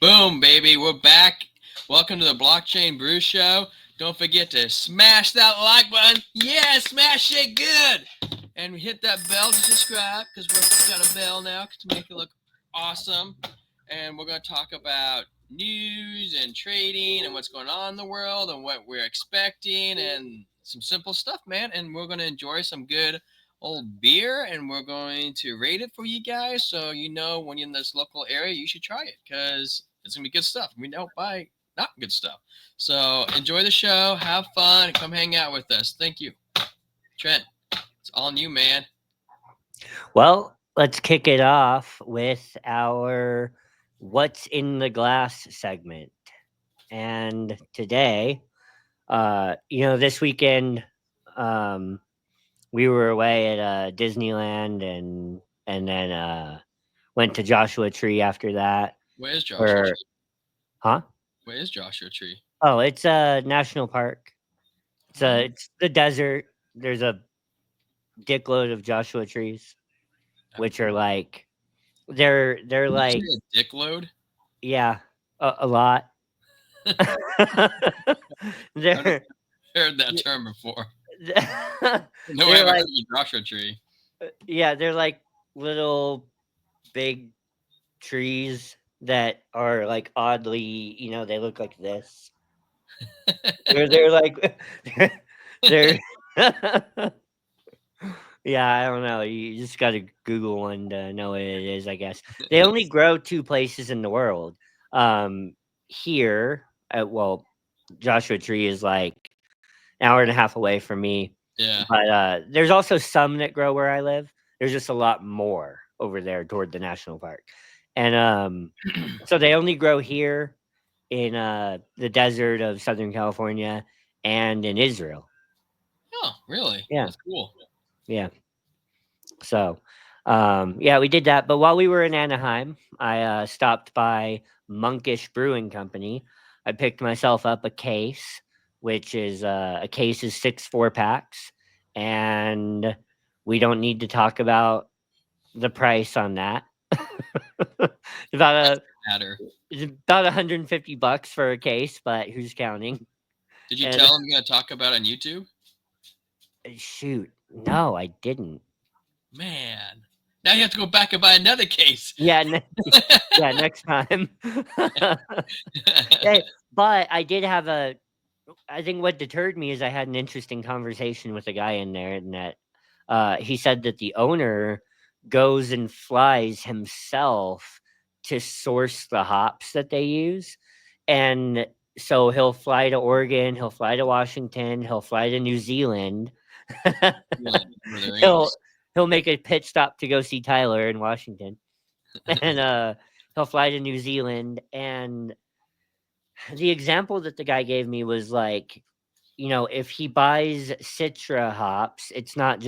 Boom, baby. We're back. Welcome to the Blockchain Brew Show. Don't forget to smash that like button. Yeah, smash it good. And hit that bell to subscribe because we've got a bell now to make it look awesome. And we're going to talk about news and trading and what's going on in the world and what we're expecting and some simple stuff, man. And we're going to enjoy some good old beer and we're going to rate it for you guys so you know when you're in this local area you should try it because it's gonna be good stuff. We don't buy not good stuff. So enjoy the show, have fun, and come hang out with us. Thank you. Trent, it's all on you, man. Well, let's kick it off with our What's in the Glass segment. And today, this weekend, um, we were away at Disneyland and then went to Joshua Tree after that. Where's Joshua For Tree? huh? Where's Joshua Tree? Oh, it's a national park. What? It's the desert. There's a dickload of Joshua trees, which are like they're Did you like say a dick load? yeah, a lot. I've never they're heard that term before. No, I they're haven't like heard of a Joshua Tree. yeah, they're like little big trees that are like oddly, they look like this. They're like they're yeah, I don't know. You just got to Google one to know what it is, I guess. They only grow two places in the world. Here, well, Joshua Tree is like an hour and a half away from me. Yeah. But there's also some that grow where I live. There's just a lot more over there toward the national park. And so they only grow here in the desert of Southern California and in Israel. Oh, really? Yeah. That's cool. Yeah. So, yeah, we did that. But while we were in Anaheim, I stopped by Monkish Brewing Company. I picked myself up a case, which is a case is 6 4-packs, and we don't need to talk about the price on that. about That's a matter. it's about $150 for a case, but who's counting? Did you And tell him you're gonna talk about it on YouTube? shoot, no, I didn't. Man. Now you have to go back and buy another case. Yeah, yeah, next time. Hey, but I did have a I think what deterred me is I had an interesting conversation with a guy in there, and that he said that the owner goes and flies himself to source the hops that they use. And so he'll fly to Oregon, he'll fly to Washington, he'll fly to New Zealand. Where there he'll is. he'll make a pit stop to go see Tyler in Washington. And he'll fly to New Zealand. And the example that the guy gave me was like, if he buys Citra hops, it's not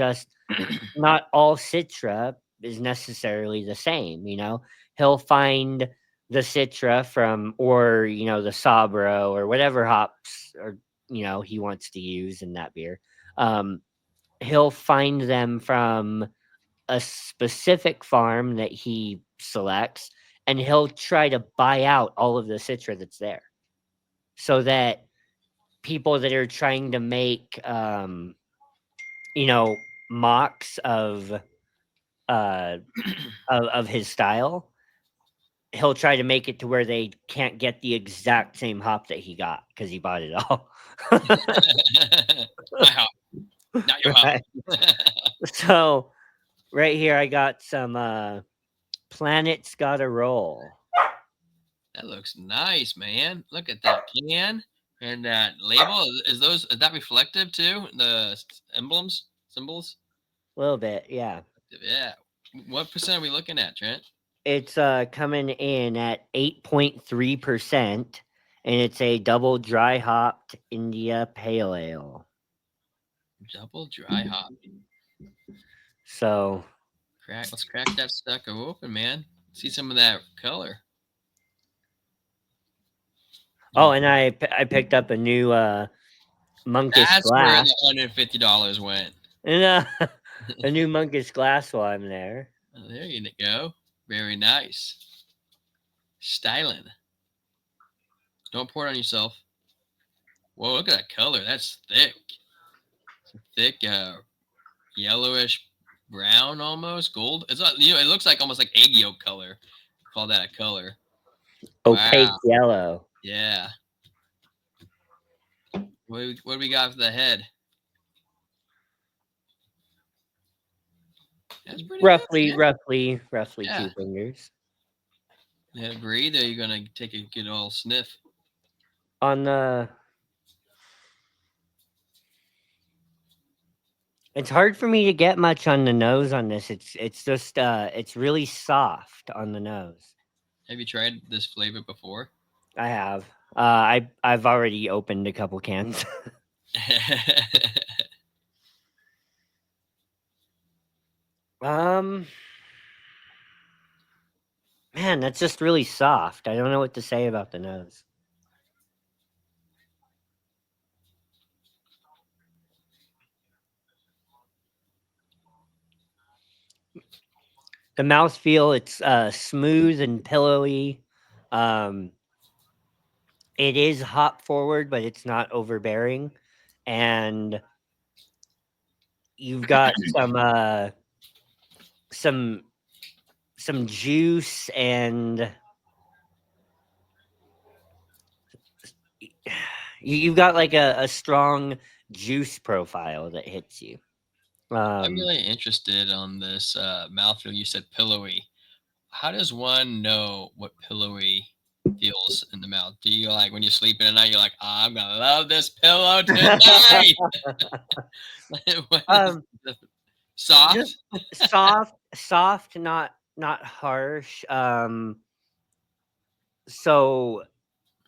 all Citra is necessarily the same. He'll find the Citra from, or the Sabro or whatever hops or he wants to use in that beer. Um, he'll find them from a specific farm that he selects, and he'll try to buy out all of the Citra that's there, so that people that are trying to make you know mocks uh of his style, he'll try to make it to where they can't get the exact same hop that he got because he bought it all. My hop, not your hop. Right. So right here I got some Planet's Gotta Roll. That looks nice, man. Look at that can and that label. Is that reflective too? The emblems, symbols. A little bit, yeah. Yeah. What percent are we looking at, Trent? It's coming in at 8.3%, and it's a double dry hopped India Pale Ale. Double dry hop. So, Crack. Let's crack that sucker open, man. See some of that color. oh, and I picked up a new monkish That's where glass. the $150 went. And a new monkish glass while I'm there. Oh, there you go. Very nice. Styling. Don't pour it on yourself. Whoa, look at that color. That's thick. Thick, yellowish brown almost. Gold. It's not, it looks like almost like egg yolk color. Call that a color. Opaque Wow. yellow. Yeah. What do we got for the head? That's pretty Roughly, good. roughly Yeah. 2 fingers. Let it breathe, or you're gonna take a good old sniff. On the It's hard for me to get much on the nose on this. It's just it's really soft on the nose. Have you tried this flavor before? I have. I've already opened a couple cans. um Man, that's just really soft. I don't know what to say about the nose. The mouthfeel, it's smooth and pillowy. Um, it is hop forward, but it's not overbearing. And you've got some some juice and you've got like a strong juice profile that hits you. I'm really interested on this mouthfeel. You said pillowy. How does one know what pillowy feels in the mouth? Do you like when you're sleeping at night? You're like, I'm gonna love this pillow tonight. um, Soft. just soft, not harsh. So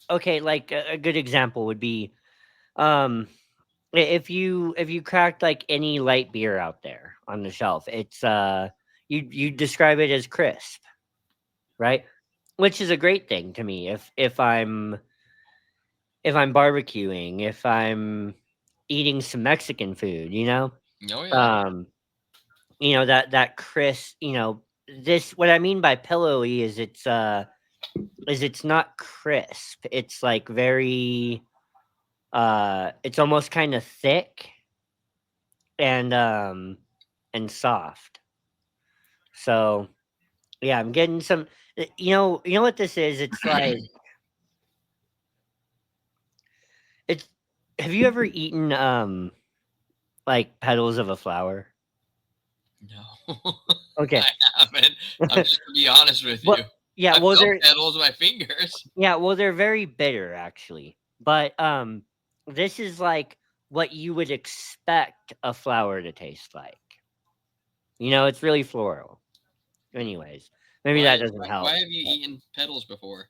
okay, like a good example would be if you cracked like any light beer out there on the shelf, it's you describe it as crisp, right? Which is a great thing to me if I'm barbecuing, if I'm eating some Mexican food, Oh yeah. um that crisp, this what I mean by pillowy is it's not crisp. It's like very it's almost kind of thick and soft. So, yeah, I'm getting some you know what this is? It's like it's have you ever eaten like petals of a flower? No, Okay. I haven't. I'm just gonna be honest with you. Well, yeah, I well felt they're petals with my fingers. yeah, well they're very bitter actually. But this is like what you would expect a flower to taste like. It's really floral. Anyways, maybe Why? that doesn't Why help. have you eaten petals before?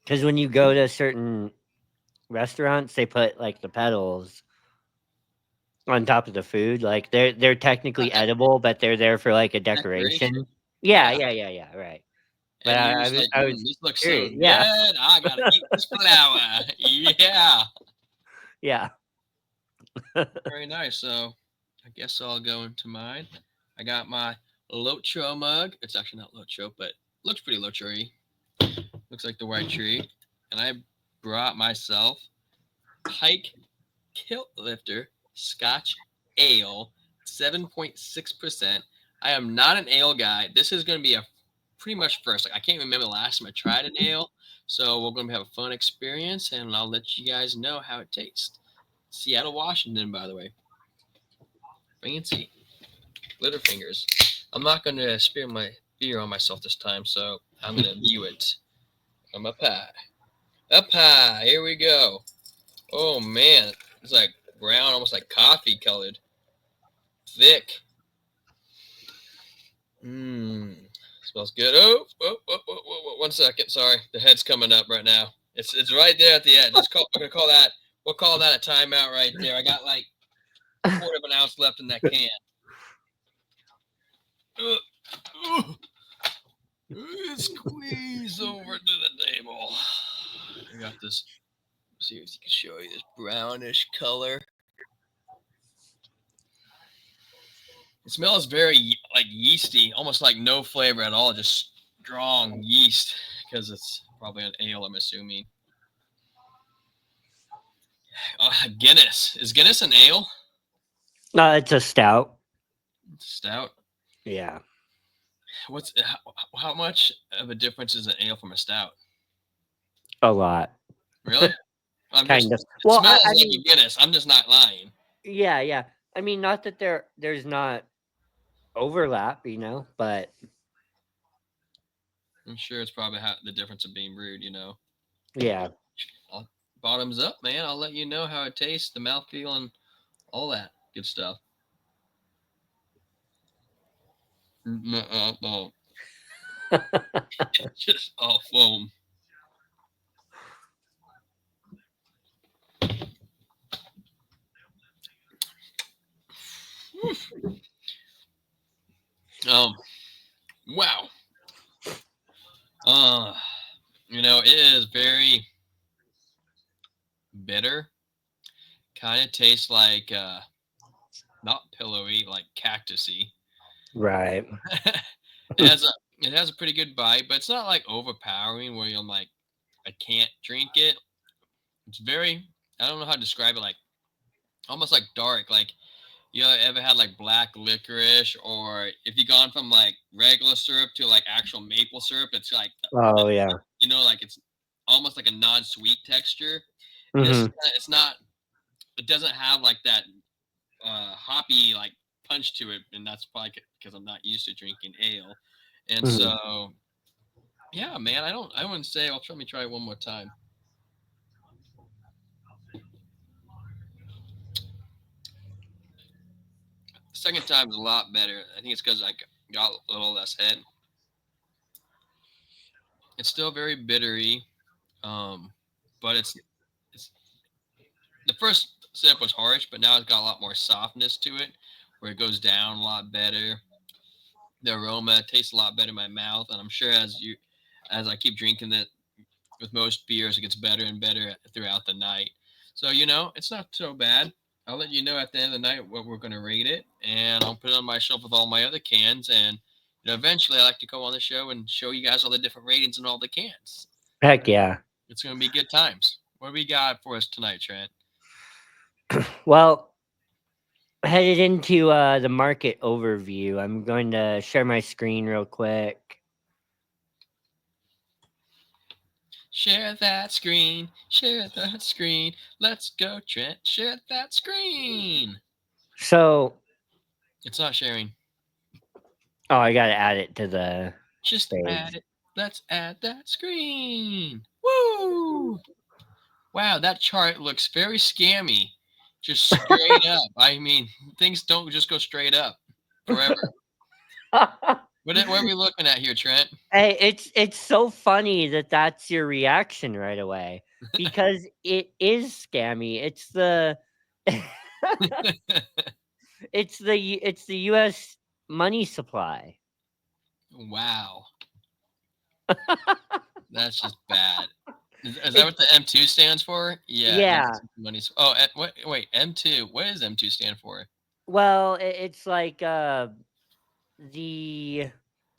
Because when you go to certain restaurants, they put like the petals on top of the food. Like they're technically edible, but they're there for like a Decoration. decoration. Yeah, Yeah. yeah, yeah, yeah. Right. But And you're I just was like, I was this looks so curious. Yeah, good. I gotta eat this flower. Yeah. yeah. Very nice. So I guess I'll go into mine. I got my Lotro mug. It's actually not Lotro, but looks pretty Lotro-y. Looks like the white tree. And I brought myself Pike Kilt Lifter Scotch Ale, 7.6%. I am not an ale guy. This is going to be a pretty much first. Like I can't remember the last time I tried an ale. So we're going to have a fun experience, and I'll let you guys know how it tastes. Seattle, Washington, by the way. Fancy. Glitter fingers. I'm not going to spill my beer on myself this time, so I'm going to view it from up high. Up high. Here we go. Oh, man. It's like brown, almost like coffee colored. Thick. Mmm. Smells good. Oh, 1 second. Sorry. The head's coming up right now. It's right there at the end. We're going to call that, we'll call that a timeout right there. I got like a quarter of an ounce left in that can. Squeeze over to the table. I got this. See if you can show you this brownish color. It smells very like yeasty, almost like no flavor at all, just strong yeast because it's Probably an ale, I'm assuming. Guinness. Is Guinness an ale? It's a stout. Stout. Yeah, What's how much of a difference is an ale from a stout? a lot. Really? I'm just. Kind of. It Well, smells I like a mean, Guinness. I'm just not lying. yeah, yeah. I mean, not that there's not overlap, but I'm sure it's probably the difference of being brewed. yeah. I'll, bottoms up, man. I'll let you know how it tastes, the mouthfeel, and all that good stuff. Just all foam. Um. Wow. Uh. It is very bitter. Kind of tastes like not pillowy, like cactusy. Right. It has a pretty good bite, but it's not like overpowering where you're like, I can't drink it. It's very, I don't know how to describe it, like almost like dark. Like ever had like black licorice, or if you gone from like regular syrup to like actual maple syrup, it's like Oh yeah. like it's almost like a non-sweet texture. Hmm. It's not. It doesn't have like that hoppy like punch to it, and that's probably because I'm not used to drinking ale. And Hmm. so, yeah, man, I wouldn't say. I'll let me try it one more time. The second time is a lot better. I think it's because I got a little less head. It's still very bittery, but it's the first sip was harsh, but now it's got a lot more softness to it, where it goes down a lot better. The aroma tastes a lot better in my mouth, and I'm sure as I keep drinking it with most beers, it gets better and better throughout the night. So it's not so bad. I'll let you know at the end of the night what we're going to rate it, and I'll put it on my shelf with all my other cans. And eventually, I like to go on the show and show you guys all the different ratings in all the cans. Heck yeah. It's going to be good times. What do we got for us tonight, Trent? Well, headed into the market overview. I'm going to share my screen real quick. Share that screen. Share that screen. Let's go, Trent. Share that screen. So, It's not sharing. oh, I got to add it to the Just add page. it. Let's add that screen. Woo! Wow, that chart looks very scammy. Just straight up. I mean, things don't just go straight up forever. What are we looking at here, Trent? Hey, it's so funny that that's your reaction right away because it is scammy. It's the US money supply. Wow. That's just bad. Is that It, what the M2 stands for? Yeah, yeah. money. Oh, what? Wait, M2. What does M2 stand for? Well, it's like the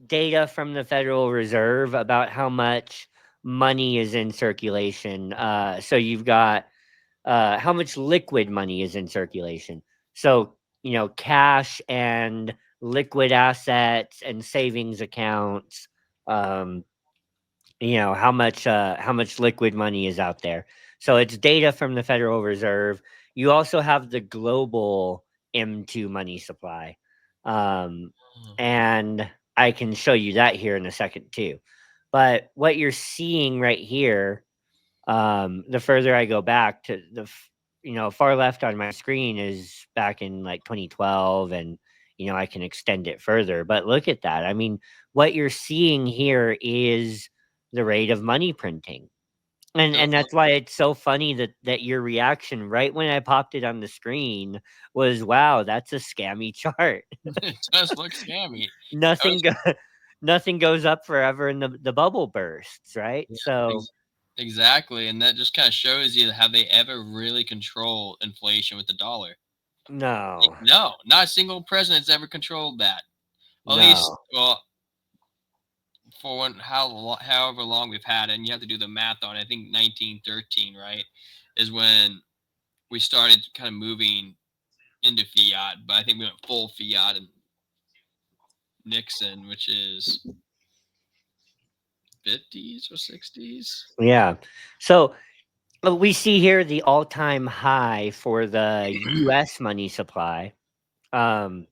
data from the Federal Reserve about how much money is in circulation. So you've got how much liquid money is in circulation. So, cash and liquid assets and savings accounts. Um, how much liquid money is out there. So it's data from the Federal Reserve. You also have the global M2 money supply. Um, and I can show you that here in a second too. But what you're seeing right here, the further I go back to far left on my screen is back in like 2012, and I can extend it further. But look at that. I mean, what you're seeing here is the rate of money printing. And So that's why it's so funny that your reaction right when I popped it on the screen was, wow, that's a scammy chart. it does look scammy. I nothing was, go, nothing goes up forever and the bubble bursts, right? yeah, So exactly, and that just kind of shows you have they ever really controlled inflation with the dollar? no. No, not a single president's ever controlled that. At least, No. well, for however long we've had it, and you have to do the math on it. I think 1913, right, is when we started kind of moving into fiat, but I think we went full fiat in Nixon, which is 50s or 60s. Yeah. So we see here the all-time high for the U.S. money supply um,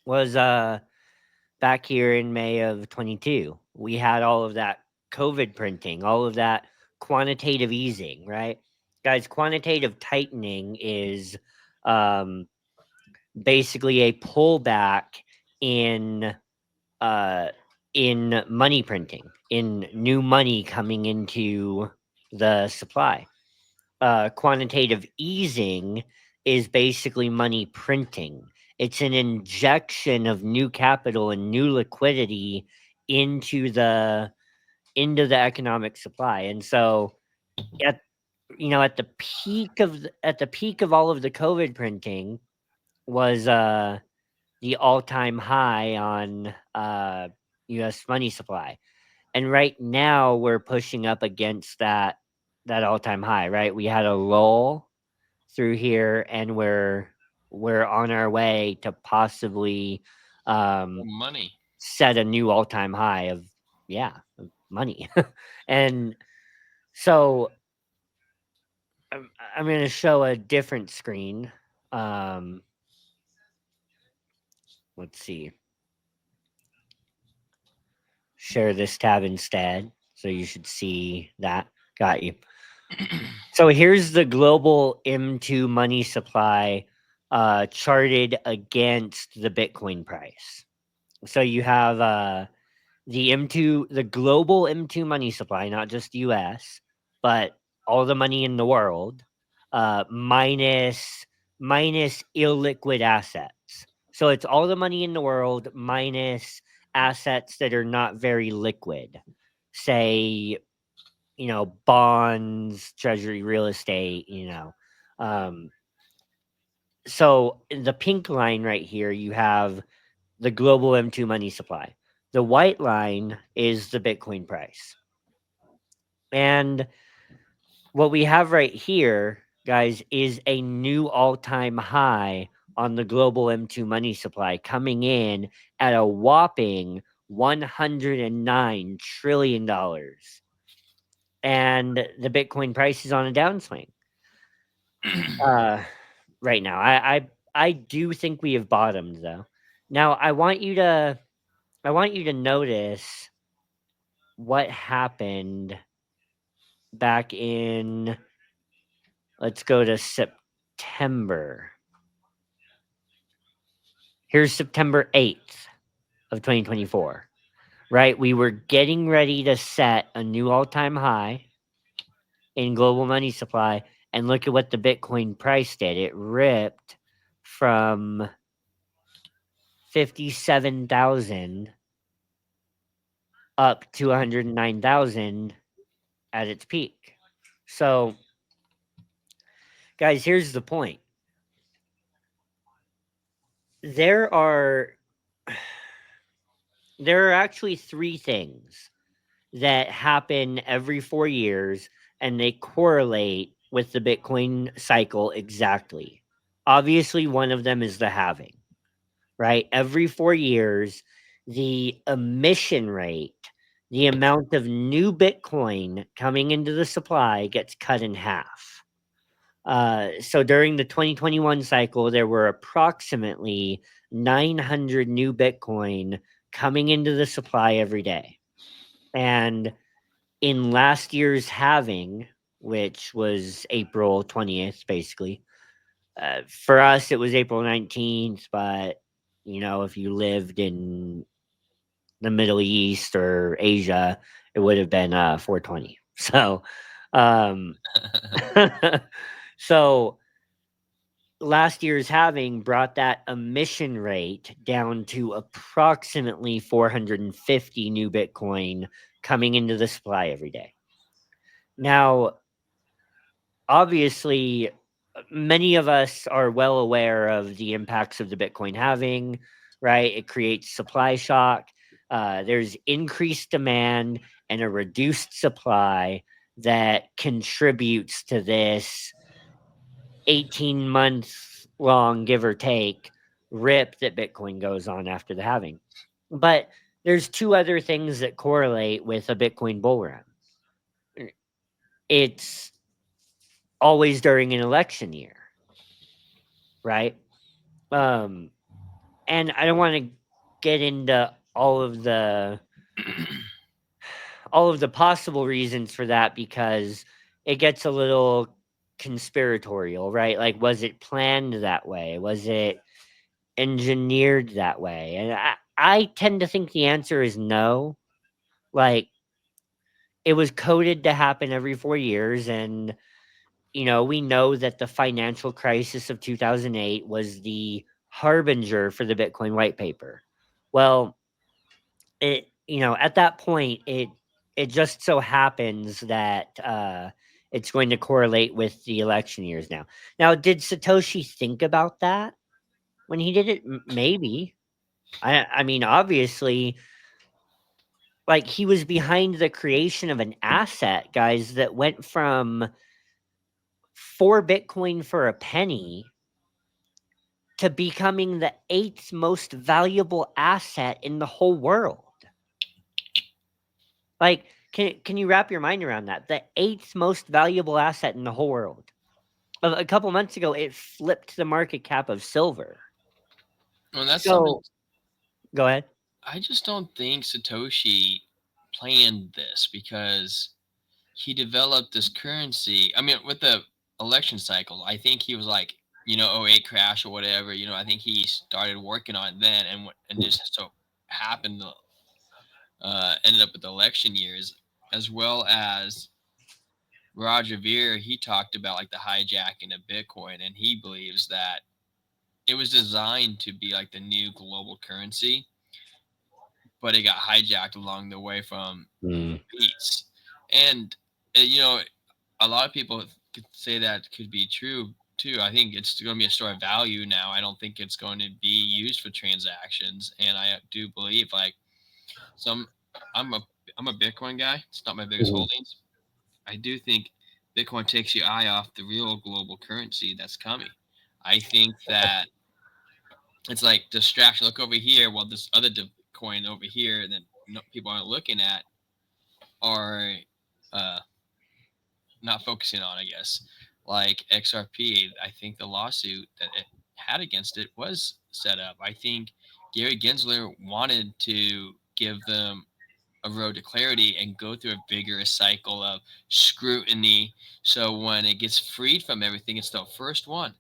was back here in May of 22. We had all of that COVID printing, all of that quantitative easing, right? Guys, quantitative tightening is um, basically a pullback in uh, in money printing, in new money coming into the supply. Quantitative easing is basically money printing. It's an injection of new capital and new liquidity into the economic supply. And so at at the peak of all of the COVID printing was the all-time high on US money supply. And right now we're pushing up against that all-time high, right? We had a lull through here and we're on our way to possibly Money. set a new all-time high of of money. And so I'm going to show a different screen. Um let's see. Share this tab instead. So you should see that. Got you. So here's the global M2 money supply charted against the Bitcoin price. So you have the M2, the global M2 money supply, not just US, but all the money in the world, minus illiquid assets. So it's all the money in the world minus assets that are not very liquid. Say, bonds, treasury, real estate, Um, so in the pink line right here, you have the global M2 money supply. The white line is the Bitcoin price. And what we have right here, guys, is a new all-time high on the global M2 money supply coming in at a whopping $109 trillion. And the Bitcoin price is on a downswing right now. I do think we have bottomed though. Now I want you to notice what happened back in, let's go to September. Here's September 8th of 2024, right? We were getting ready to set a new all-time high in global money supply, and look at what the Bitcoin price did. It ripped from 57,000 up to 109,000 at its peak. So, guys, here's the point. There are actually three things that happen every 4 years, and they correlate with the Bitcoin cycle exactly. Obviously, one of them is the halving, right? Every 4 years, the emission rate, the amount of new Bitcoin coming into the supply gets cut in half. So during the 2021 cycle, there were approximately 900 new Bitcoin coming into the supply every day. And in last year's halving, which was April 20th, basically, for us, it was April 19th. But, if you lived in the Middle East or Asia, it would have been 420. So, um, so last year's halving brought that emission rate down to approximately 450 new Bitcoin coming into the supply every day. Now, obviously, many of us are well aware of the impacts of the Bitcoin halving, right? It creates supply shock. There's increased demand and a reduced supply that contributes to this 18 months long, give or take, rip that Bitcoin goes on after the halving. But there's two other things that correlate with a Bitcoin bull run. It's always during an election year, right? Um, and I don't want to get into all of the possible reasons for that because it gets a little conspiratorial, right? Like, was it planned that way? Was it engineered that way? And I tend to think the answer is no. Like, it was coded to happen every 4 years. And, we know that the financial crisis of 2008 was the harbinger for the Bitcoin white paper. Well, at that point, it just so happens that it's going to correlate with the election years now. Now, did Satoshi think about that when he did it? Maybe. I mean, obviously, like, he was behind the creation of an asset, guys, that went from 4 Bitcoin for a penny to becoming the 8th most valuable asset in the whole world. Like, can you wrap your mind around that? The 8th most valuable asset in the whole world. A couple months ago, it flipped the market cap of silver. Well, that's something. So, go ahead. I just don't think Satoshi planned this because he developed this currency. I mean, with the election cycle, I think he was like, '08 crash or whatever. I think he started working on it then, and just so happened to ended up with the election years, as well as Roger Ver. He talked about like the hijacking of Bitcoin, and he believes that it was designed to be like the new global currency, but it got hijacked along the way from beats. And a lot of people could say that could be true too. I think it's going to be a store of value now. I don't think it's going to be used for transactions, and I do believe like some. I'm a I'm a Bitcoin guy. It's not my biggest Mhm. holdings. I do think Bitcoin takes your eye off the real global currency that's coming. I think that it's like distraction. Look over here, while this other coin over here that people aren't looking at are uh, not focusing on, I guess. Like XRP, I think the lawsuit that it had against it was set up. I think Gary Gensler wanted to give them a road to clarity and go through a vigorous cycle of scrutiny. So when it gets freed from everything, it's the first one.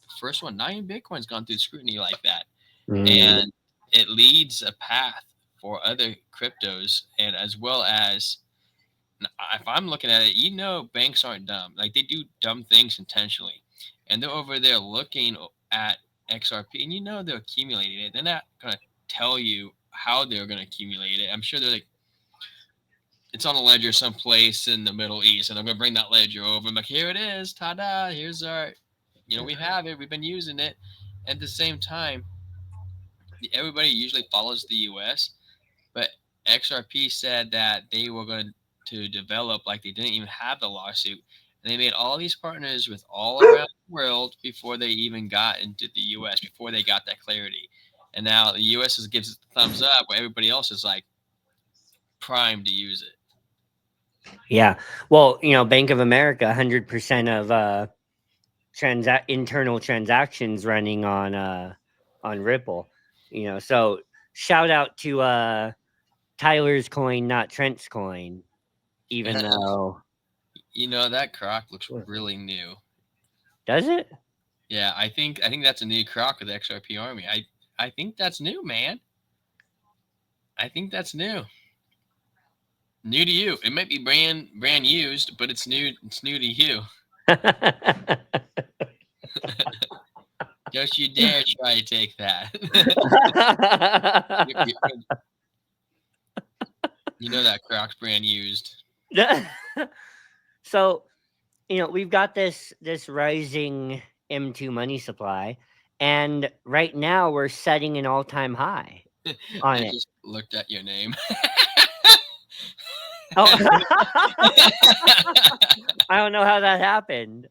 The first one, not even Bitcoin's gone through scrutiny like that. And it leads a path for other cryptos, and as well as if I'm looking at it, banks aren't dumb. Like, they do dumb things intentionally, and they're over there looking at XRP, and they're accumulating it. They're not gonna tell you how they're gonna accumulate it. I'm sure they're like, it's on a ledger someplace in the Middle East, and I'm gonna bring that ledger over. I'm like, here it is, ta-da! Here's our, we have it. We've been using it. At the same time, everybody usually follows the U.S., but XRP said that they were going to develop like they didn't even have the lawsuit, and they made all these partners with all around the world before they even got into the U.S. before they got that clarity, and now the U.S. gives it the thumbs up, where everybody else is like primed to use it. Yeah. Well, Bank of America, 100% of internal transactions running on Ripple. So shout out to Tyler's coin, not Trent's coin, even though That croc looks really new. does it? Yeah, I think that's a new croc with the XRP Army. I think that's new, man. I think that's new. New to you. It might be brand used, but it's new. It's new to you. Don't you dare try to take that. That Croc's brand used. So, we've got this rising M2 money supply, and right now we're setting an all-time high. on I it. just looked at your name. Oh, I don't know how that happened.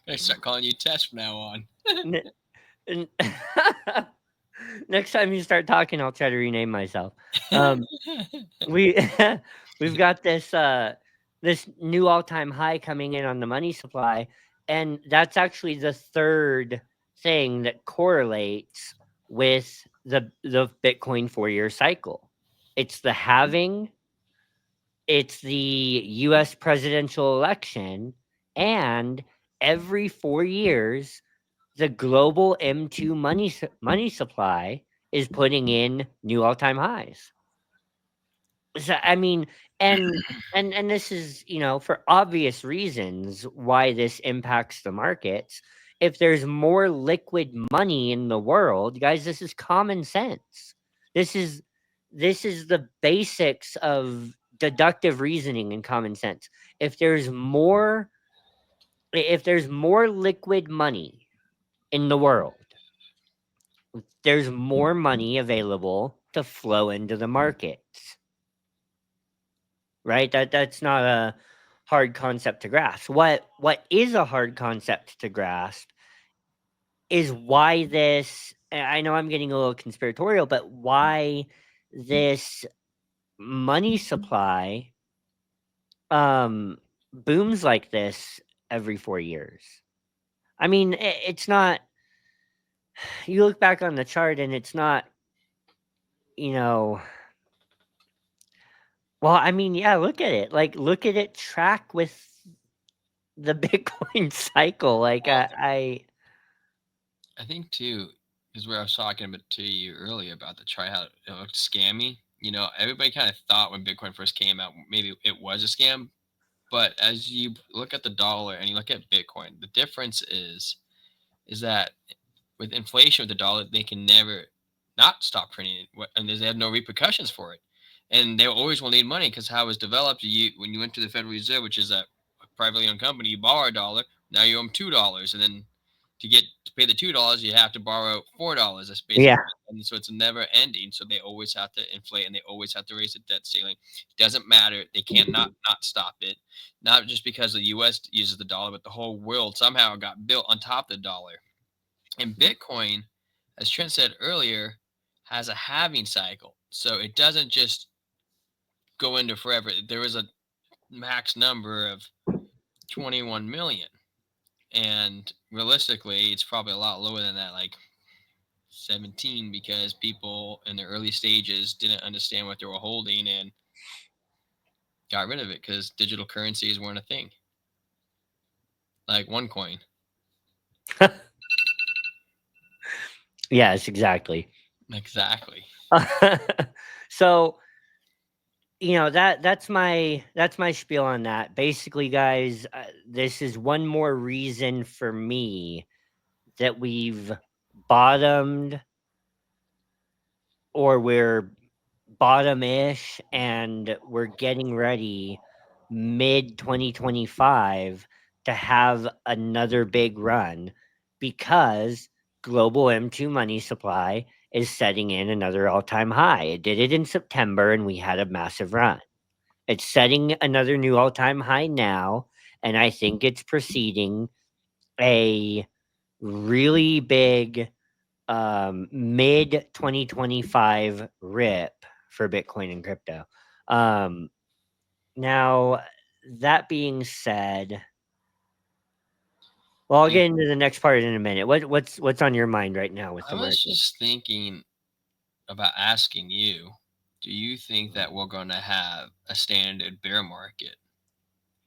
I start calling you Tess from now on. N- n- Next time you start talking, I'll try to rename myself. Um, we we've got this new all-time high coming in on the money supply, and that's actually the third thing that correlates with the Bitcoin 4-year cycle. It's the halving, it's the US presidential election, and every 4 years the global M2 money supply is putting in new all-time highs. So, I mean, and and this is, for obvious reasons why this impacts the markets. If there's more liquid money in the world, guys, this is common sense. This is this is the basics of deductive reasoning and common sense. If there's more if there's more liquid money in the world, there's more money available to flow into the markets. Right? That's not a hard concept to grasp. What is a hard concept to grasp is why this, I know I'm getting a little conspiratorial, but why this money supply booms like this every 4 years. I mean, it's not, you look back on the chart and it's not, you know, well, I mean, yeah, look at it. Like, look at it track with the Bitcoin cycle. Like, Well, I think too, is where I was talking about to you earlier about the try how it looked scammy. Everybody kind of thought when Bitcoin first came out, maybe it was a scam. But as you look at the dollar and you look at Bitcoin, the difference is that with inflation with the dollar, they can never not stop printing it, and they have no repercussions for it. And they always will need money because how it was developed. When you went to the Federal Reserve, which is a privately owned company, you borrow $1. Now you owe them $2, and then to pay the $2, you have to borrow $4. That's yeah. basically, and so it's never ending. So they always have to inflate, and they always have to raise the debt ceiling. It doesn't matter. They can't not stop it. Not just because the U.S. uses the dollar, but the whole world somehow got built on top of the dollar. And Bitcoin, as Trent said earlier, has a halving cycle. So it doesn't just go into forever. There is a max number of 21 million. And realistically, it's probably a lot lower than that, like 17, because people in the early stages didn't understand what they were holding and got rid of it because digital currencies weren't a thing. Like OneCoin. Yes, exactly. Exactly. So, that's my spiel on that. Basically, guys, this is one more reason for me that we've bottomed, or we're bottom-ish, and we're getting ready mid 2025 to have another big run, because global M2 money supply is setting in another all-time high. It did it in September and we had a massive run. It's setting another new all-time high now, and I think it's preceding a really big mid 2025 rip for Bitcoin and crypto. Um, Now, that being said, well, I'll Do you- get into the next part in a minute. What's on your mind right now with I the was market? just thinking about asking you, do you think that we're going to have a standard bear market?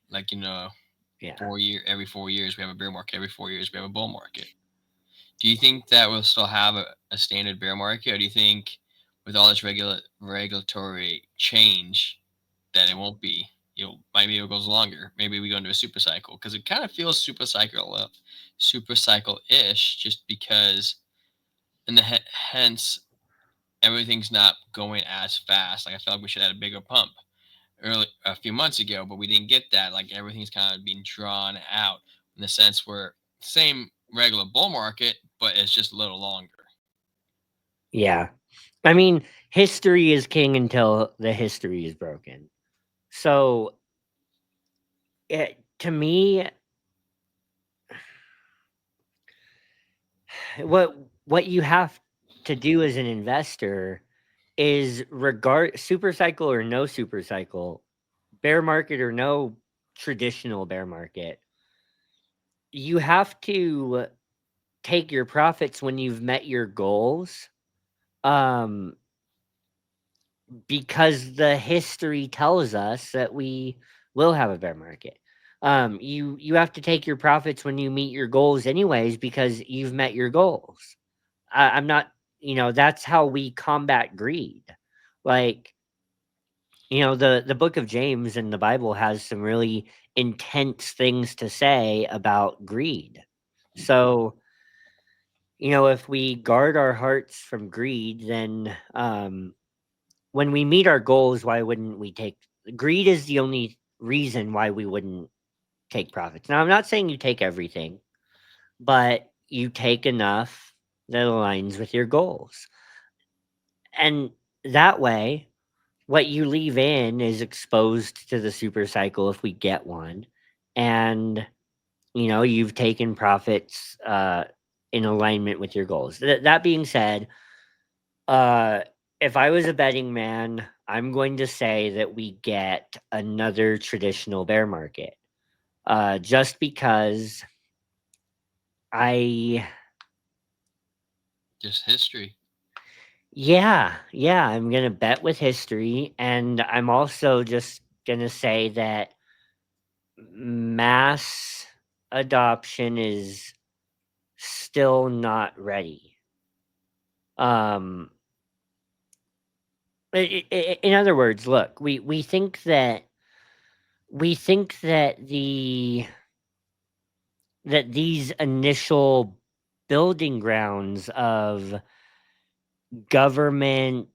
Like, Yeah. every 4 years we have a bear market, every 4 years we have a bull market. Do you think that we'll still have a standard bear market, or do you think with all this regulatory change that it won't be? Maybe it goes longer. Maybe we go into a super cycle because it kind of feels super cycle ish, just because, and hence everything's not going as fast. Like I felt like we should have had a bigger pump a few months ago, but we didn't get that. Like everything's kind of being drawn out in the sense where same regular bull market, but it's just a little longer. Yeah. I mean, history is king until the history is broken. So, to me, what you have to do as an investor is regard super cycle or no super cycle, bear market or no traditional bear market, you have to take your profits when you've met your goals. Um, because the history tells us that we will have a bear market. You have to take your profits when you meet your goals anyways because you've met your goals. I'm not, that's how we combat greed. Like, the book of James in the Bible has some really intense things to say about greed. So, if we guard our hearts from greed, then when we meet our goals, why wouldn't we take greed is the only reason why we wouldn't take profits. Now, I'm not saying you take everything, but you take enough that aligns with your goals. And that way, what you leave in is exposed to the super cycle if we get one. And, you've taken profits in alignment with your goals. That being said, uh, if I was a betting man, I'm going to say that we get another traditional bear market. Just because I, Just history. yeah, I'm gonna bet with history, and I'm also just gonna say that mass adoption is still not ready. Um, in other words, look, we think that these initial building grounds of government,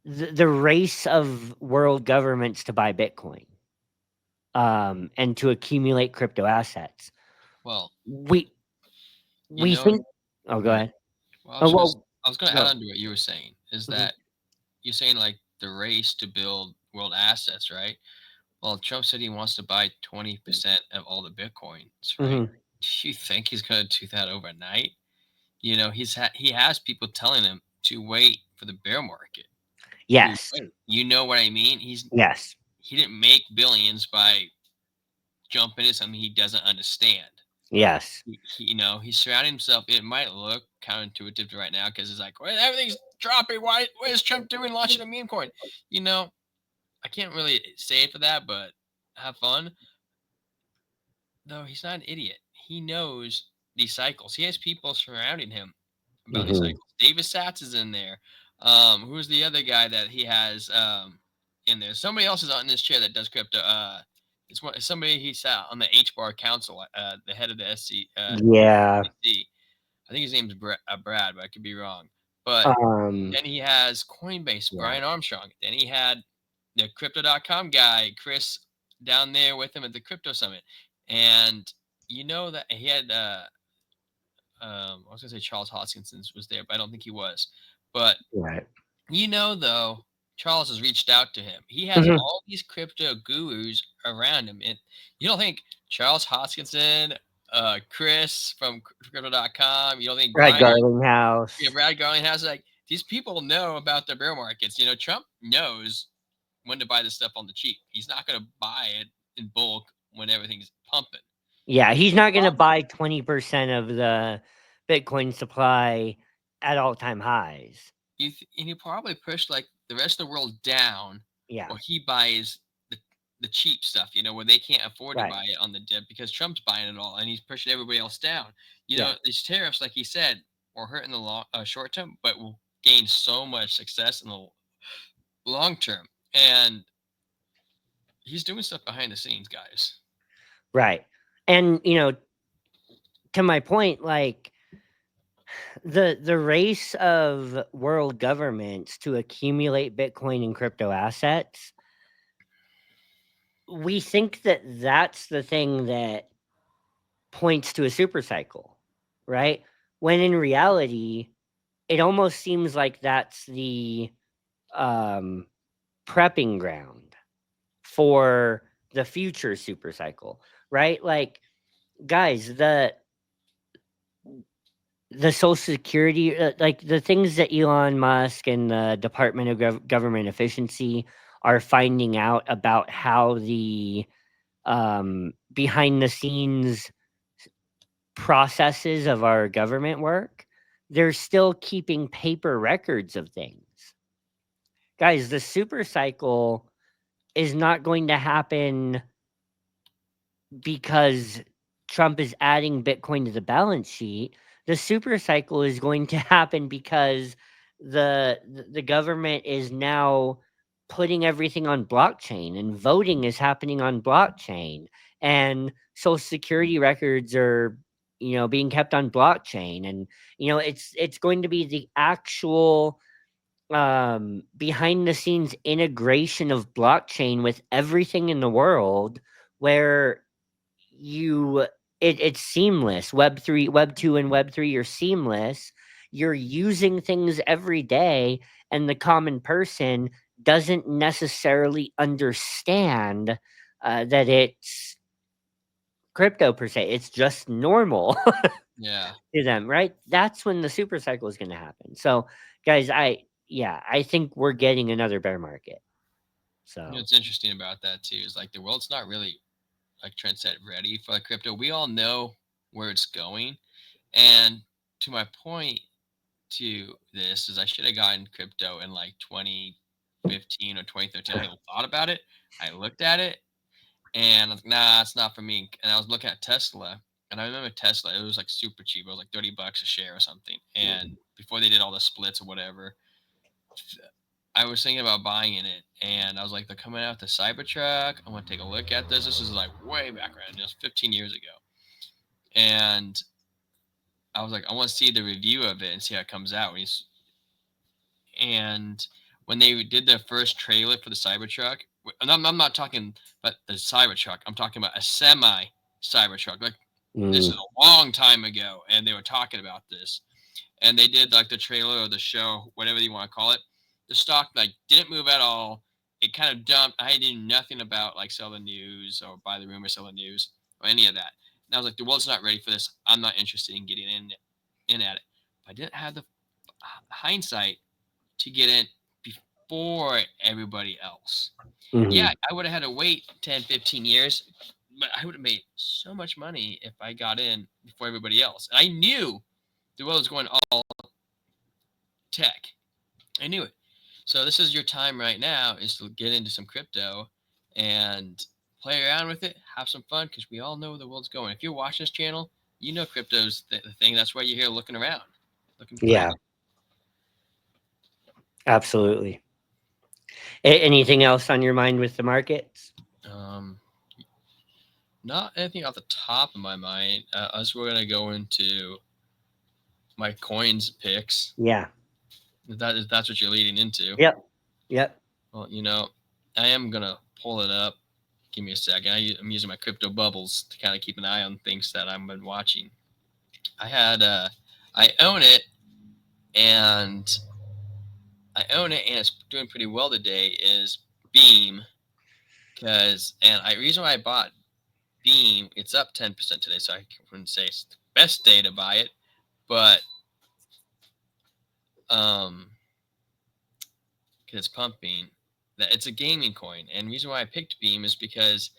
the race of world governments to buy Bitcoin, and to accumulate crypto assets. Well, We you we know, think. Oh, go go ahead. ahead. Well, Oh well, I was gonna add go. on to what you were saying. Is Hmm. that you're saying like the race to build world assets, right? Well, Trump said he wants to buy 20% of all the bitcoins, right? Hmm. Do you think he's gonna do that overnight? He has people telling him to wait for the bear market. Yes, You know what I mean? yes, He didn't make billions by jumping into something he doesn't understand. yes, He's surrounding himself. It might look counterintuitive right now because it's like, well, everything's dropping. Why? What is Trump doing launching a meme coin? You know, I can't really say it for that, but have fun. Though he's not an idiot. He knows these cycles. He has people surrounding him about these hmm, cycles. David Satz is in there. Who's the other guy that he has in there? Somebody else is on this chair that does crypto. It's somebody he sat on the H bar council, the head of the yeah. SEC. I think his name's Brad, but I could be wrong. But Um, then he has Coinbase, yeah, Brian Armstrong. Then he had the crypto.com guy, Chris, down there with him at the crypto summit. And you know that he had I was gonna say Charles Hoskinson was there, but I don't think he was. But right. though, Charles has reached out to him. He has Hmm. all these crypto gurus around him. And you don't think Charles Hoskinson, Chris from crypto.com, you don't think Right, Brian, Garling yeah, House. Brad Garling has like these people know about the bear markets. Trump knows when to buy this stuff on the cheap. He's not gonna buy it in bulk when everything's pumping. Yeah, he's not gonna Probably buy 20% of the Bitcoin supply at all-time highs. and he probably pushed like the rest of the world down, Yeah, or he buys the cheap stuff, where they can't afford to right. buy it on the dip because Trump's buying it all and he's pushing everybody else down. Yeah, These tariffs, like he said, will hurt in the short term, but will gain so much success in the long term. And he's doing stuff behind the scenes, guys. right. And, to my point, like, the race of world governments to accumulate Bitcoin and crypto assets, we think that that's the thing that points to a super cycle, right? when in reality, it almost seems like that's the um, prepping ground for the future super cycle, right? Like, guys, the social security, like the things that Elon Musk and the Department of Government Efficiency are finding out about how the behind the scenes processes of our government work, they're still keeping paper records of things. Guys, the super cycle is not going to happen because Trump is adding Bitcoin to the balance sheet. The super cycle is going to happen because the government is now putting everything on blockchain, and voting is happening on blockchain, and social security records are, being kept on blockchain, and it's going to be the actual behind the scenes integration of blockchain with everything in the world, where you it's seamless. Web 3, Web 2, and Web 3 are seamless. You're using things every day, and the common person doesn't necessarily understand that it's crypto per se. It's just normal Yeah. to them, right? That's when the super cycle is going to happen. So, guys, I think we're getting another bear market. You know So, what's interesting about that too is like the world's not really, like Trent said, ready for like crypto. We all know where it's going. And to my point to this is I should have gotten crypto in like 2015 or 2013. I thought about it. I looked at it and I was like, nah, it's not for me. And I was looking at Tesla, and I remember Tesla, it was like super cheap. It was like $30 a share or something. And before they did all the splits or whatever, I was thinking about buying in it, and I was like, they're coming out with the Cybertruck. I want to take a look at this. This is like way back then, just 15 years ago. And I was like, I want to see the review of it and see how it comes out. And when they did their first trailer for the Cybertruck, and I'm not talking about the Cybertruck, I'm talking about a semi Cybertruck. Like, this is mm, a long time ago, and they were talking about this. And they did like the trailer or the show, whatever you want to call it. The stock like didn't move at all. It kind of dumped. I knew nothing about like sell the news or buy the rumor, sell the news or any of that. And I was like, the world's not ready for this. I'm not interested in getting in at it. But I didn't have the hindsight to get in before everybody else. Yeah, mhm. I would have had to wait 10, 15 years, but I would have made so much money if I got in before everybody else. And I knew the world was going all tech. I knew it. So this is your time right now is to get into some crypto and play around with it, have some fun, because we all know where the world's going. If you're watching this channel, you know crypto's the thing. That's why you're here looking around, looking Yeah, crazy. absolutely. Anything else on your mind with the markets? Um, Not anything off the top of my mind. Us, we're gonna go into my coins picks. Yeah. If that's what you're leading into. Yep. Yep. Well, I am gonna pull it up. Give me a second. I'm using my crypto bubbles to kind of keep an eye on things that I've been watching. I had I own it, and it's doing pretty well today. Is Beam, reason why I bought Beam, it's up 10% today, so I wouldn't say it's the best day to buy it, but because it's pumping, that it's a gaming coin. And the reason why I picked Beam is because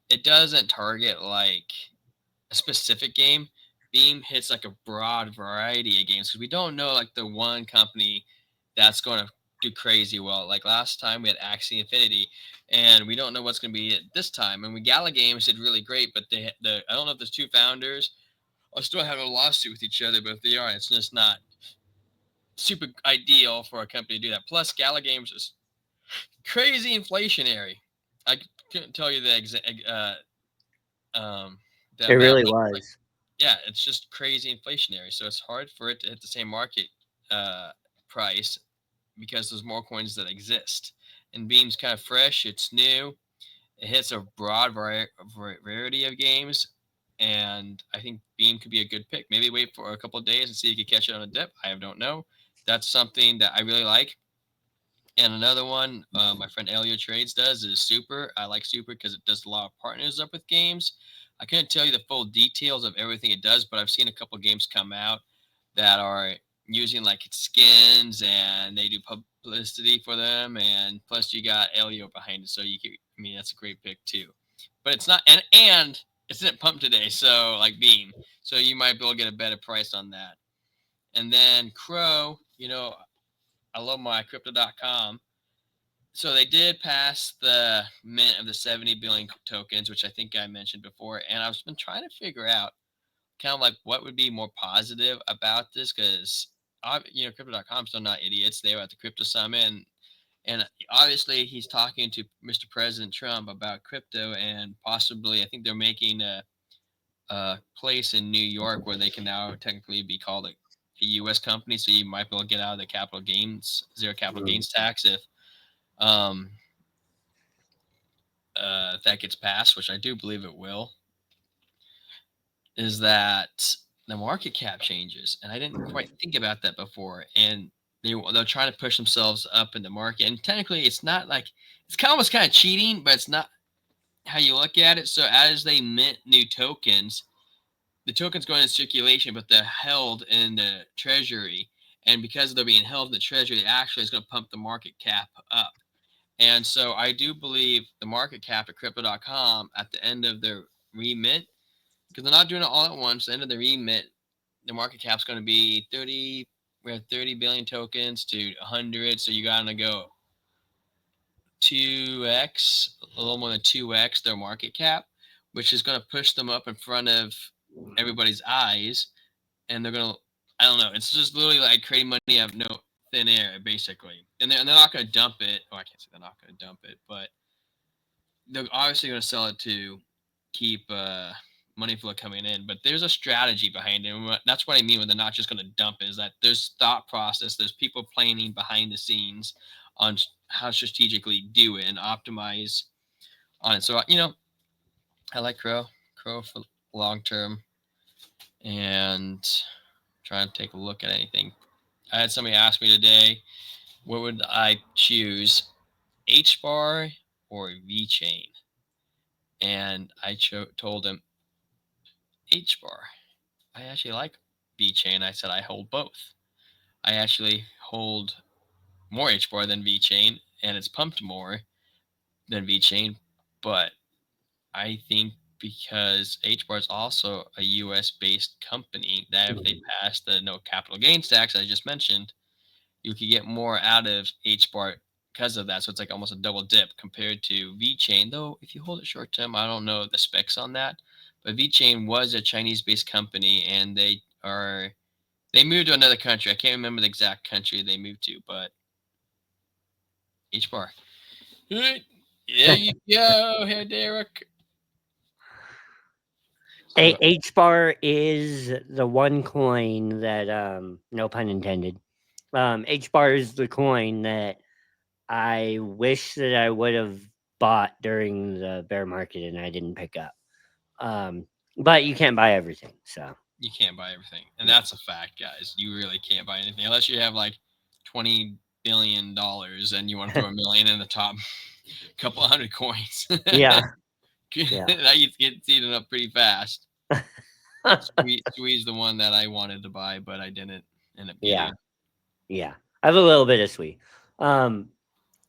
it doesn't target like a specific game. Beam hits like a broad variety of games because we don't know like the one company that's going to do crazy well. Like last time we had Axie Infinity, and we don't know what's going to be it this time. And we Gala Games did really great, but I don't know if there's two founders are still having a lawsuit with each other, but if they are, it's just not super ideal for a company to do that. Plus, Gala Games is crazy inflationary. I couldn't tell you the It amount, really but was. yeah, it's just crazy inflationary. So it's hard for it to hit the same market uh, price because there's more coins that exist. And Beam's kind of fresh. It's new. It hits a broad variety of games. and I think Beam could be a good pick. Maybe wait for a couple of days and see if you can catch it on a dip. I don't know. That's something that I really like. And another one, my friend Elliot Trades does is Super. I like Super because it does a lot of partners up with games. I couldn't tell you the full details of everything it does, but I've seen a couple games come out that are using like skins and they do publicity for them. And plus, you got Elio behind it, so you can. I mean, that's a great pick too. But it's not, and it's in pump today, so like Beam, so you might be able to get a better price on that. And then Crow, I love my crypto.com. So they did pass the mint of the 70 billion tokens, which I think I mentioned before. And I've been trying to figure out kind of like what would be more positive about this because, crypto.com still not idiots. They were at the crypto summit and obviously he's talking to Mr. President Trump about crypto and possibly I think they're making a place in New York where they can now technically be called a U.S. company. So you might be able to get out of the zero capital gains tax um, if that gets passed, which I do believe it will, is that the market cap changes. And I didn't quite think about that before. And they're trying to push themselves up in the market. And technically, it's not like it's almost kind of cheating, but it's not how you look at it. So as they mint new tokens, the tokens go into circulation, but they're held in the treasury. And because they're being held in the treasury, it actually is going to pump the market cap up. And so I do believe the market cap at crypto.com at the end of their remit, because they're not doing it all at once, the end of the remit, the market cap's going to be 30, we have 30 billion tokens to 100. So you got to go 2x, a little more than 2x their market cap, which is going to push them up in front of everybody's eyes. And they're going to, I don't know, it's just literally like creating money out of no thin air, basically. And they're not going to dump it. Oh, I can't say they're not going to dump it, but they're obviously going to sell it to keep money flow coming in. But there's a strategy behind it. And that's what I mean when they're not just going to dump it, is that there's thought process. There's people planning behind the scenes on how strategically do it and optimize on it. So, I like Crow for long term and trying to take a look at anything. I had somebody ask me today, what would I choose, H-bar or V-chain? And I told him H-bar. I actually like V-chain. I said I hold both. I actually hold more H-bar than V-chain, and it's pumped more than V-chain. But I think because H-bar is also a U.S.-based company, that if they pass the no capital gains tax I just mentioned, you could get more out of H-bar because of that. So it's like almost a double dip compared to VeChain. Though if you hold it short term, I don't know the specs on that. But VeChain was a Chinese-based company, and they moved to another country. I can't remember the exact country they moved to, but H-bar. There you go, here, Derek. H-bar is the one coin that, no pun intended. H-bar is the coin that I wish that I would have bought during the bear market and I didn't pick up. But you can't buy everything, so. You can't buy everything. And that's a fact, guys. You really can't buy anything unless you have like $20 billion and you want to throw $1 million in the top couple hundred coins. Yeah. That gets eaten up pretty fast. Squeeze the one that I wanted to buy, but I didn't end up getting. Yeah. I have a little bit of sweet. More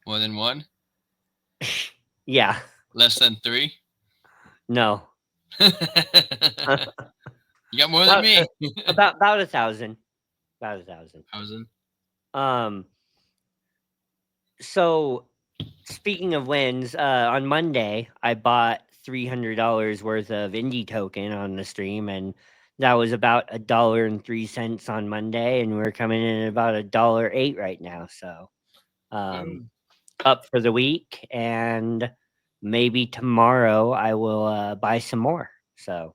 than one? Yeah. Less than 3? No. You got more than me. About 1,000. About 1,000. 1,000. So speaking of wins, on Monday I bought $300 worth of indie token on the stream, and that was about $1.03 on Monday, and we're coming in at about $1.08 right now. So up for the week, and maybe tomorrow I will buy some more. So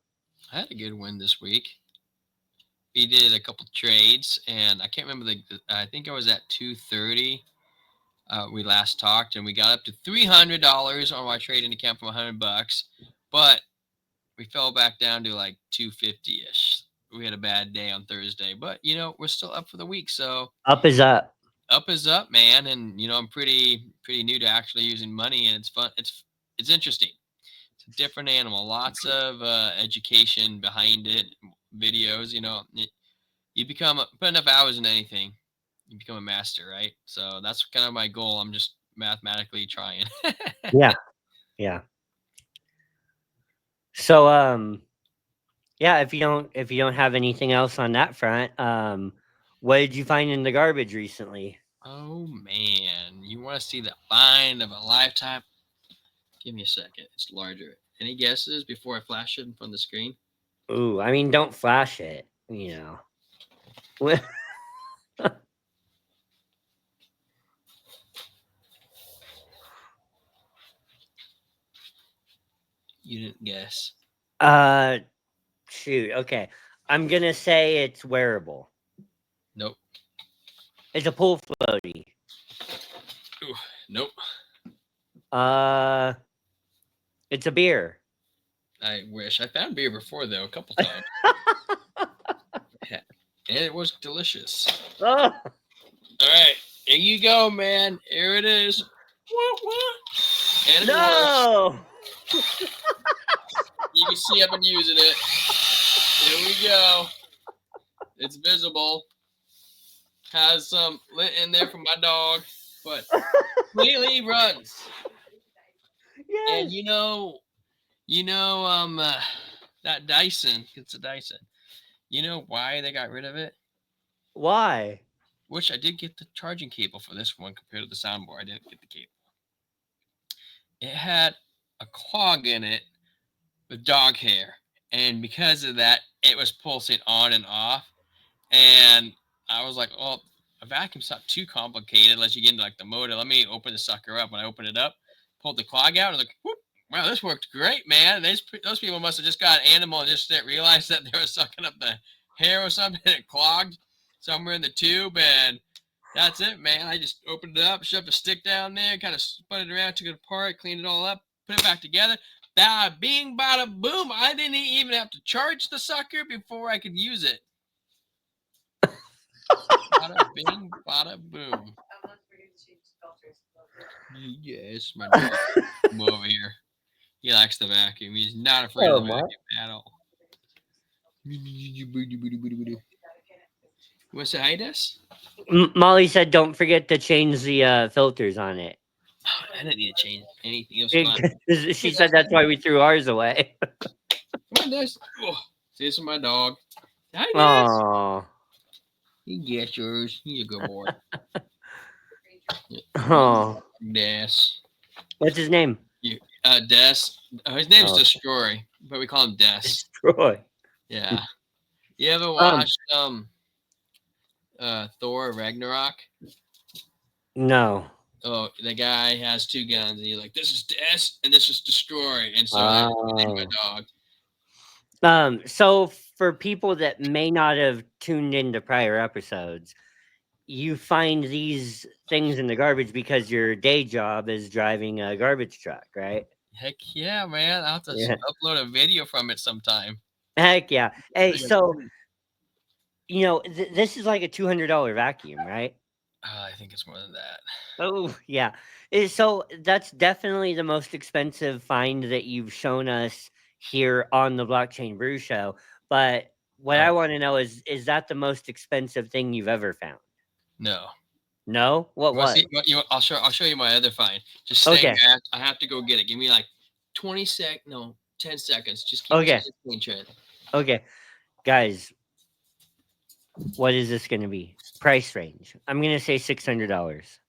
I had a good win this week. We did a couple trades, and I can't remember I think I was at 230. We last talked, and we got up to $300 on my trading account from $100. But we fell back down to like 250-ish. We had a bad day on Thursday, but we're still up for the week. So Up is up. up is up, man. And I'm pretty new to actually using money, and it's fun. It's interesting. It's a different animal. Lots of education behind it, videos. You put enough hours in anything, you become a master, right? So that's kind of my goal. I'm just mathematically trying. Yeah. Yeah. So yeah, if you don't have anything else on that front, what did you find in the garbage recently? Oh man, you want to see the find of a lifetime? Give me a second. It's larger. Any guesses before I flash it in front of the screen? Ooh, I mean, don't flash it, You didn't guess. uh shoot, okay. I'm gonna say it's wearable. Nope. It's a pool floaty. Ooh, nope. Uh it's a beer. I wish. I found beer before though, a couple times. Yeah. And it was delicious. Oh, All right, here you go, man. Here it is. And it works. no! You can see I've been using it. Here we go. It's visible. Has some lit in there for my dog, but completely runs. Yes. And that Dyson. It's a Dyson. You know why they got rid of it? Why? Which I did get the charging cable for this one compared to the soundboard. I didn't get the cable. It had a clog in it with dog hair, and because of that, it was pulsing on and off. And I was like, "Oh, a vacuum's not too complicated unless you get into like the motor. Let me open the sucker up." When I opened it up, pulled the clog out, I was like, "Whoop! Wow, this worked great, man." And those people must have just got an animal and just didn't realize that they were sucking up the hair or something, and it clogged somewhere in the tube, and that's it, man. I just opened it up, shoved a stick down there, kind of spun it around, took it apart, cleaned it all up, put it back together. Bada bing, bada boom. I didn't even have to charge the sucker before I could use it. Bada bing, bada boom. Yes, my dog. Come over here. He likes the vacuum. He's not afraid of the vacuum at all. You want to say hi, Des? Molly said, "Don't forget to change the filters on it." Oh, I didn't need to change anything. It was fine. She said that's why we threw ours away. Come on, Des. Oh, see, this is my dog. Hi, Des. Oh, You get yours. You're a good boy. oh, Des. what's his name? Des. His name's Oh. Destroy, but we call him Des. Destroy. Yeah. You ever watched Thor Ragnarok? No. Oh, the guy has two guns, and he's like, "This is Des, and this is Destroy," and so that's my dog. So for people that may not have tuned into prior episodes, you find these things in the garbage because your day job is driving a garbage truck, right? Heck yeah, man! I'll have to Yeah. upload a video from it sometime. Heck yeah. Hey, so this is like a $200 vacuum, right? I think it's more than that. Oh yeah. So that's definitely the most expensive find that you've shown us here on the Blockchain Brew Show. But what I want to know is that the most expensive thing you've ever found? No. No? What was? I'll show you my other find. Just stay Okay. here. I have to go get it. Give me like 10 seconds. Just keep Okay. the trend. Okay. Guys, what is this going to be? Price range. I'm going to say $600.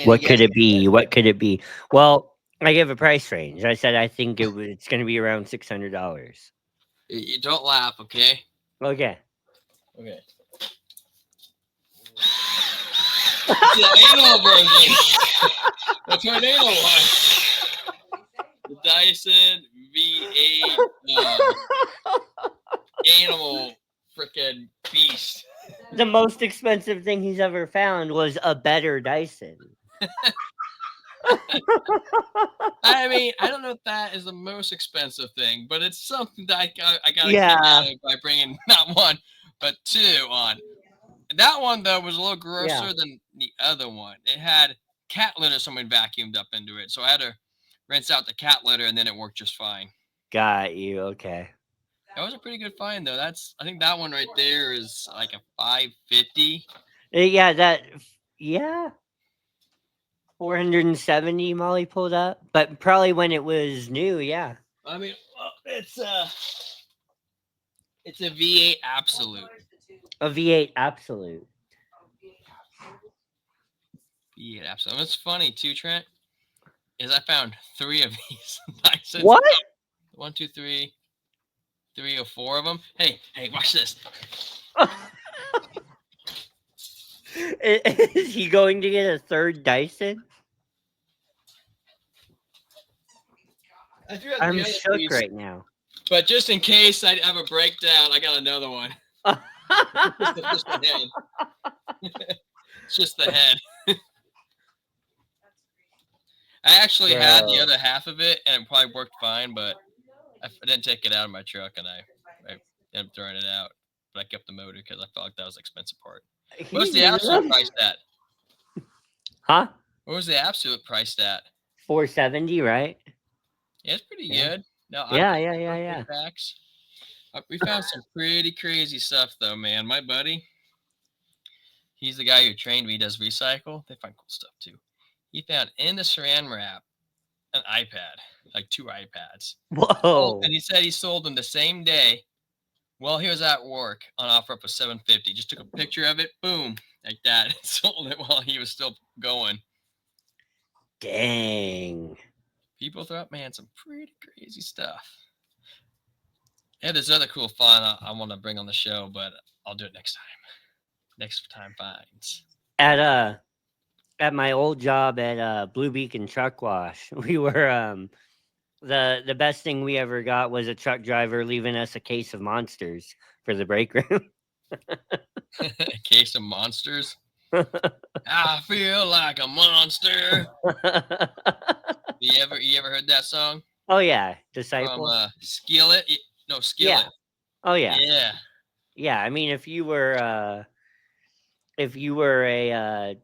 What could it be? What could it be? Well, I gave a price range. I said I think it's going to be around $600. You don't laugh, okay? Okay. Okay. It's the anal version. The tornado one. The Dyson V8 animal freaking beast. The most expensive thing he's ever found was a better Dyson. I mean, I don't know if that is the most expensive thing, but it's something that I got a kick Yeah. out of by bringing not one, but two on. That one, though, was a little grosser than the other one. It had cat litter someone vacuumed up into it, so I had to rinse out the cat litter, and then it worked just fine. Got you. Okay. That was a pretty good find, though. I think that one right there is like a 550. Yeah, yeah. 470 Molly pulled up, but probably when it was new, yeah. I mean, well, it's a V8 Absolute. A V8 Absolute. V8 Absolute. What's funny too, Trent, is I found 3 of these. What? 1, 2, 3, 3 or 4 of them. Hey, watch this. Is he going to get a third Dyson? I'm shook right now. But just in case I have a breakdown, I got another one. Just the head. It's just the head. I actually had the other half of it, and it probably worked fine, but I didn't take it out of my truck, and I ended up throwing it out. But I kept the motor because I felt like that was an expensive part. What's the Absolute price at? Huh? What was the Absolute price at? 470, right? Yeah, it's pretty good. No, yeah. Facts. We found some pretty crazy stuff, though, man. My buddy, he's the guy who trained me. He does recycle. They find cool stuff, too. He found in the saran wrap an iPad, like 2 iPads. Whoa. And he said he sold them the same day. Well, he was at work on offer for $750. Just took a picture of it, boom, like that, and sold it while he was still going. Dang. People throw up, man, some pretty crazy stuff. Yeah, there's other cool fun I want to bring on the show, but I'll do it next time. Next time finds. At my old job at Blue Beacon Truck Wash, we were the best thing we ever got was a truck driver leaving us a case of Monsters for the break room. A case of Monsters. I feel like a monster. You ever heard that song? Oh yeah, Disciple. From Skillet. No, Skillet. Yeah. Oh yeah. Yeah. Yeah. I mean, if you were a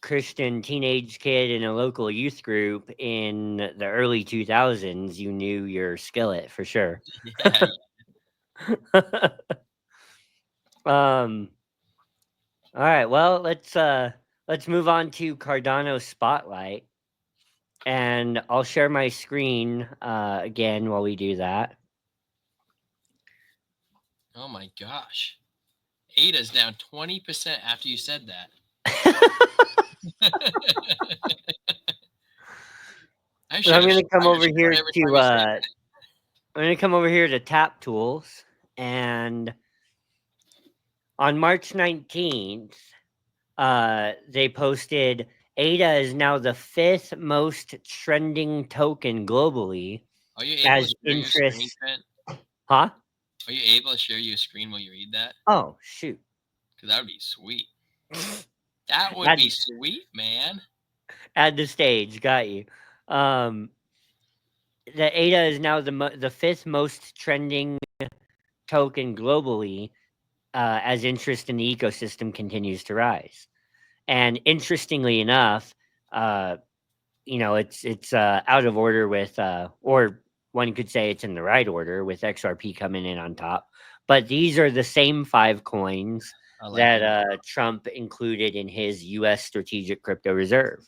Christian teenage kid in a local youth group in the early 2000s, you knew your Skillet for sure. Yeah. All right. Well, let's move on to Cardano Spotlight, and I'll share my screen again while we do that. Oh my gosh, ADA's down 20% after you said that. I'm going to come over here to I'm going to come over here to Tap Tools, and on March 19th, they posted ADA is now the 5th most trending token globally. Are you able to share interest? Your screen, Trent? Huh? Are you able to share your screen while you read that? Oh shoot! Because that would be sweet. That would be sweet, man. Add the stage, got you. The ADA is now the 5th most trending token globally, as interest in the ecosystem continues to rise. And interestingly enough, it's out of order with, or one could say it's in the right order with XRP coming in on top. But these are the same 5 coins that Trump included in his U.S. strategic crypto reserve.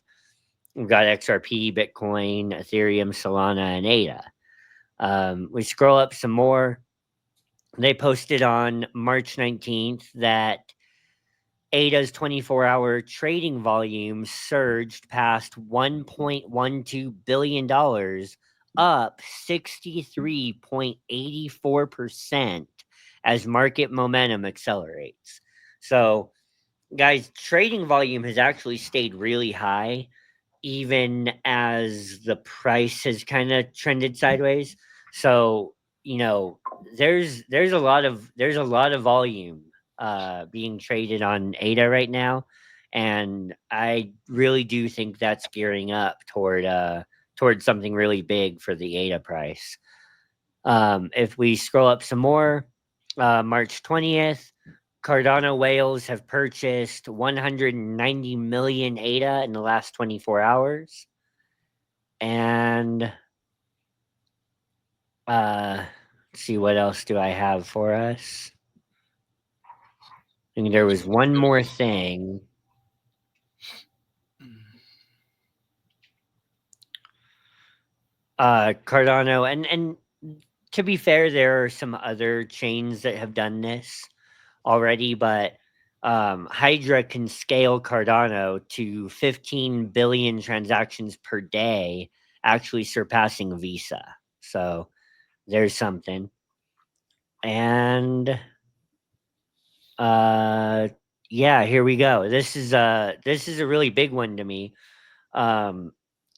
We've got XRP, Bitcoin, Ethereum, Solana, and ADA. We scroll up some more. They posted on March 19th that ADA's 24-hour trading volume surged past $1.12 billion, up 63.84% as market momentum accelerates. So guys, trading volume has actually stayed really high, even as the price has kind of trended sideways. So, you know, there's a lot of volume being traded on ADA right now, and I really do think that's gearing up toward something really big for the ADA price. If we scroll up some more, March 20th, Cardano whales have purchased 190 million ADA in the last 24 hours. And let's see, what else do I have for us? I think there was one more thing. Cardano, and to be fair, there are some other chains that have done this already, but Hydra can scale Cardano to 15 billion transactions per day, actually surpassing Visa. So there's something. And yeah, here we go. This is a really big one to me. Um,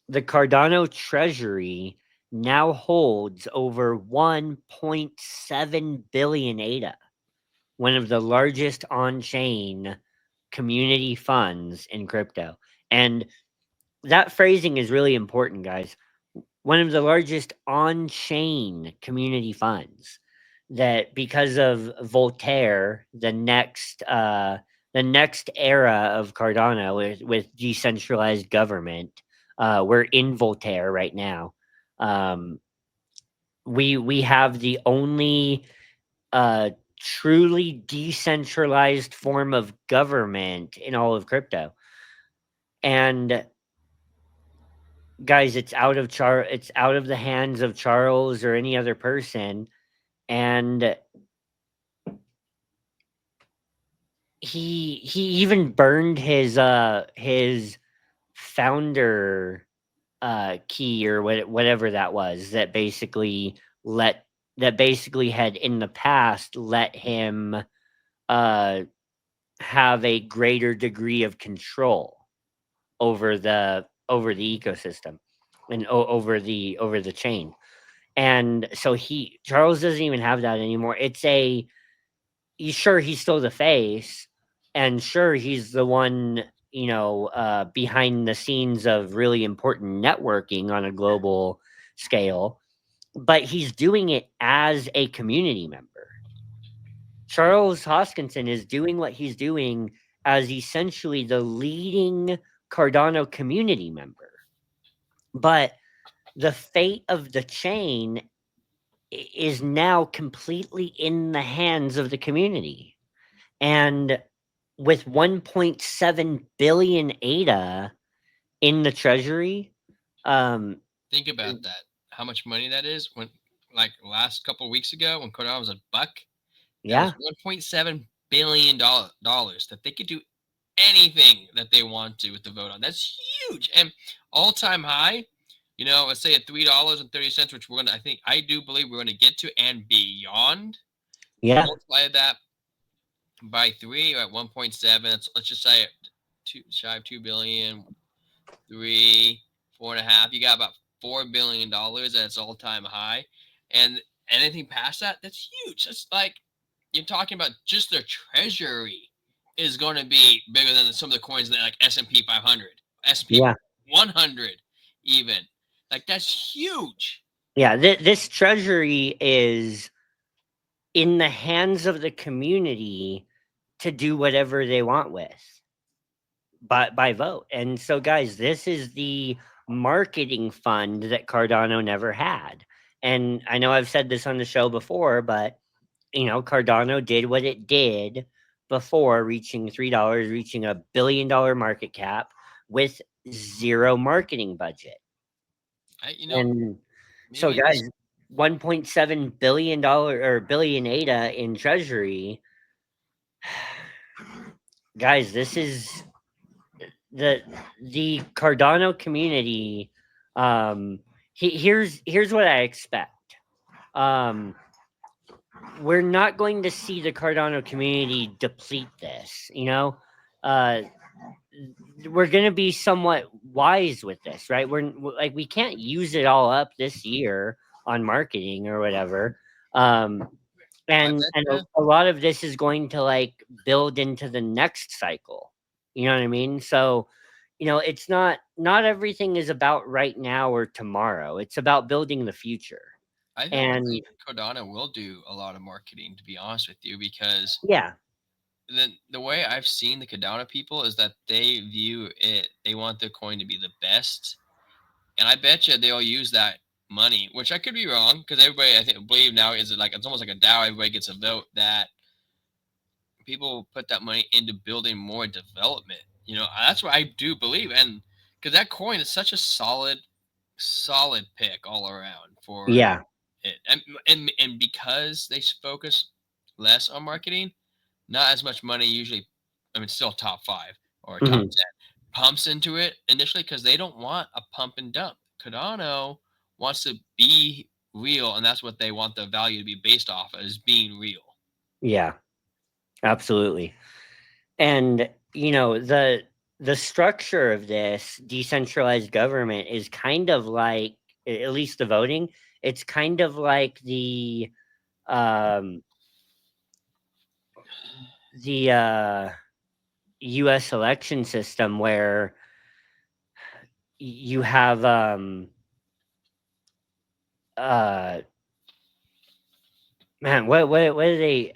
the Cardano treasury now holds over 1.7 billion ADA, one of the largest on-chain community funds in crypto. And that phrasing is really important, guys. One of the largest on-chain community funds, that because of Voltaire, the next era of Cardano with decentralized government, we're in Voltaire right now. Um, we have the only uh, truly decentralized form of government in all of crypto. And guys, it's out of the hands of Charles or any other person. And he even burned his founder key, or whatever that was, let that basically had in the past let him uh have a greater degree of control over the ecosystem and over the chain. And so he Charles doesn't even have that anymore. Sure, he's still the face, and sure, he's the one, behind the scenes of really important networking on a global scale, but he's doing it as a community member. Charles Hoskinson is doing what he's doing as essentially the leading Cardano community member. But the fate of the chain is now completely in the hands of the community. And with 1.7 billion ADA in the treasury, Think about that. How much money that is? When, like last couple of weeks ago, when Cardano was a buck, that was yeah, $1.7 billion that they could do anything that they want to with the vote on. That's huge and all time high. Let's say at $3.30, which I do believe we're gonna get to and beyond. yeah, Multiply that by three, at 1.7. Let's just say shy of 2 billion, 4.5. You got about $4 billion at its all-time high, and anything past that, that's huge. That's like you're talking about just their treasury is going to be bigger than some of the coins that like S&P 500, S&P yeah, 100, even. Like that's huge. yeah. This treasury is in the hands of the community to do whatever they want with, by vote. And so, guys, this is the marketing fund that Cardano never had. And I know I've said this on the show before, but Cardano did what it did before reaching $3, reaching $1 billion market cap with zero marketing budget. And so, Maybe guys, this. $1.7 billion or billion ADA in treasury, guys, this is the Cardano community. Here's what I expect. Um, we're not going to see the Cardano community deplete this. uh, we're going to be somewhat wise with this, right? Like, we can't use it all up this year on marketing or whatever. Um, I and bet a lot of this is going to like build into the next cycle. You know what I mean? So, it's not everything is about right now or tomorrow. It's about building the future. I And believe Cardano will do a lot of marketing, to be honest with you, because yeah, the way I've seen the Cardano people is that they view it, they want the coin to be the best, and I bet you they'll use that money, which I could be wrong, because everybody I think believe now is like it's almost like a DAO. Everybody gets a vote that people put that money into building more development. That's what I do believe, and because that coin is such a solid pick all around for yeah, it, and because they focus less on marketing, not as much money usually. I mean, still top 5 or top mhm, 10 pumps into it initially because they don't want a pump and dump. Cardano wants to be real, and that's what they want the value to be based off of, is being real. yeah, absolutely. And the structure of this decentralized government is kind of like, at least the voting, it's kind of like um the US election system where you have uh man, what do they,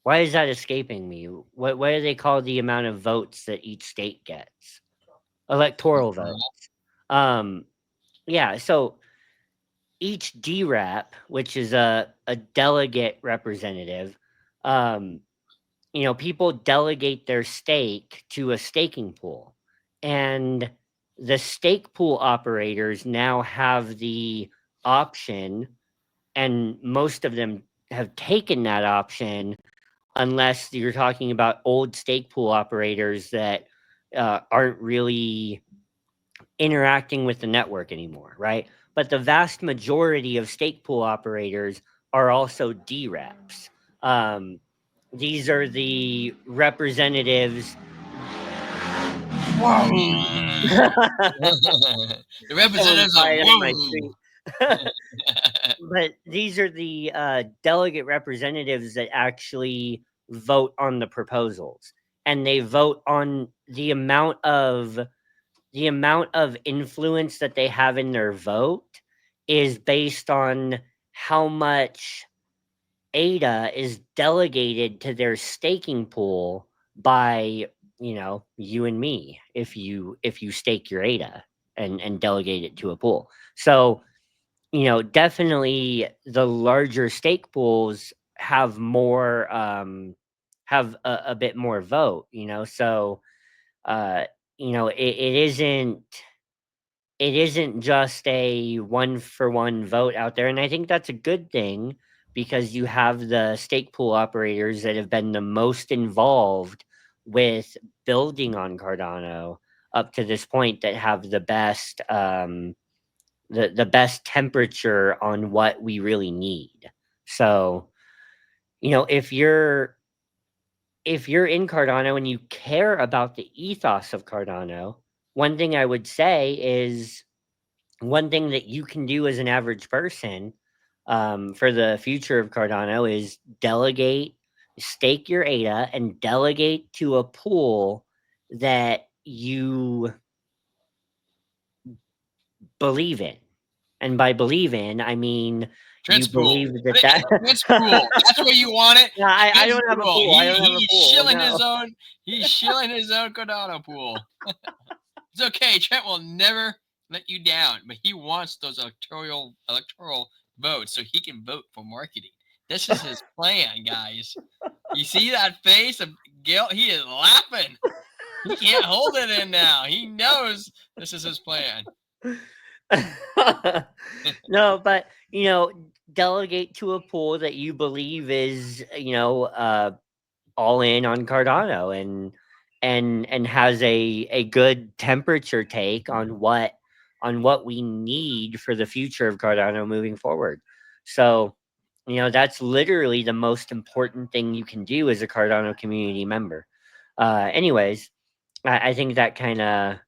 why is that escaping me? What do they call the amount of votes that each state gets? Electoral vote. Um yeah, so each DRAP, which is a delegate representative, um, people delegate their stake to a staking pool. And the stake pool operators now have the option, and most of them have taken that option, unless you're talking about old stake pool operators that aren't really interacting with the network anymore, right? But the vast majority of stake pool operators are also DRAPs. Um, these are the representatives. The Someone representatives of fired on my woo. street. But these are the delegate representatives that actually vote on the proposals, and they vote on the amount of influence that they have in their vote is based on how much ADA is delegated to their staking pool by, you and me, if you stake your ADA and delegate it to a pool. So, definitely the larger stake pools have a bit more vote, so uh it isn't just a one for one vote out there. And I think that's a good thing, because you have the stake pool operators that have been the most involved with building on Cardano up to this point, that have the best temperature on what we really need. So, if you're in Cardano and you care about the ethos of Cardano, one thing I would say is, one thing that you can do as an average person, for the future of Cardano, is stake your ADA and delegate to a pool that you believe in. And by believe in, I mean you Prince Pool. believe Put that it in the Prince Pool. That's where you want it. No, I Prince don't have a Pool. pool. I don't have a He's pool. shilling No. his own. He's shilling his own Cardano pool. It's okay. Trent will never let you down, but he wants those electoral votes so he can vote for marketing. This is his plan, guys. You see that face of guilt? He is laughing. He can't hold it in now. He knows this is his plan. No, but delegate to a pool that you believe is, all in on Cardano, and has a good temperature take on what we need for the future of Cardano moving forward. So, that's literally the most important thing you can do as a Cardano community member. Anyways, I think that kind of Sums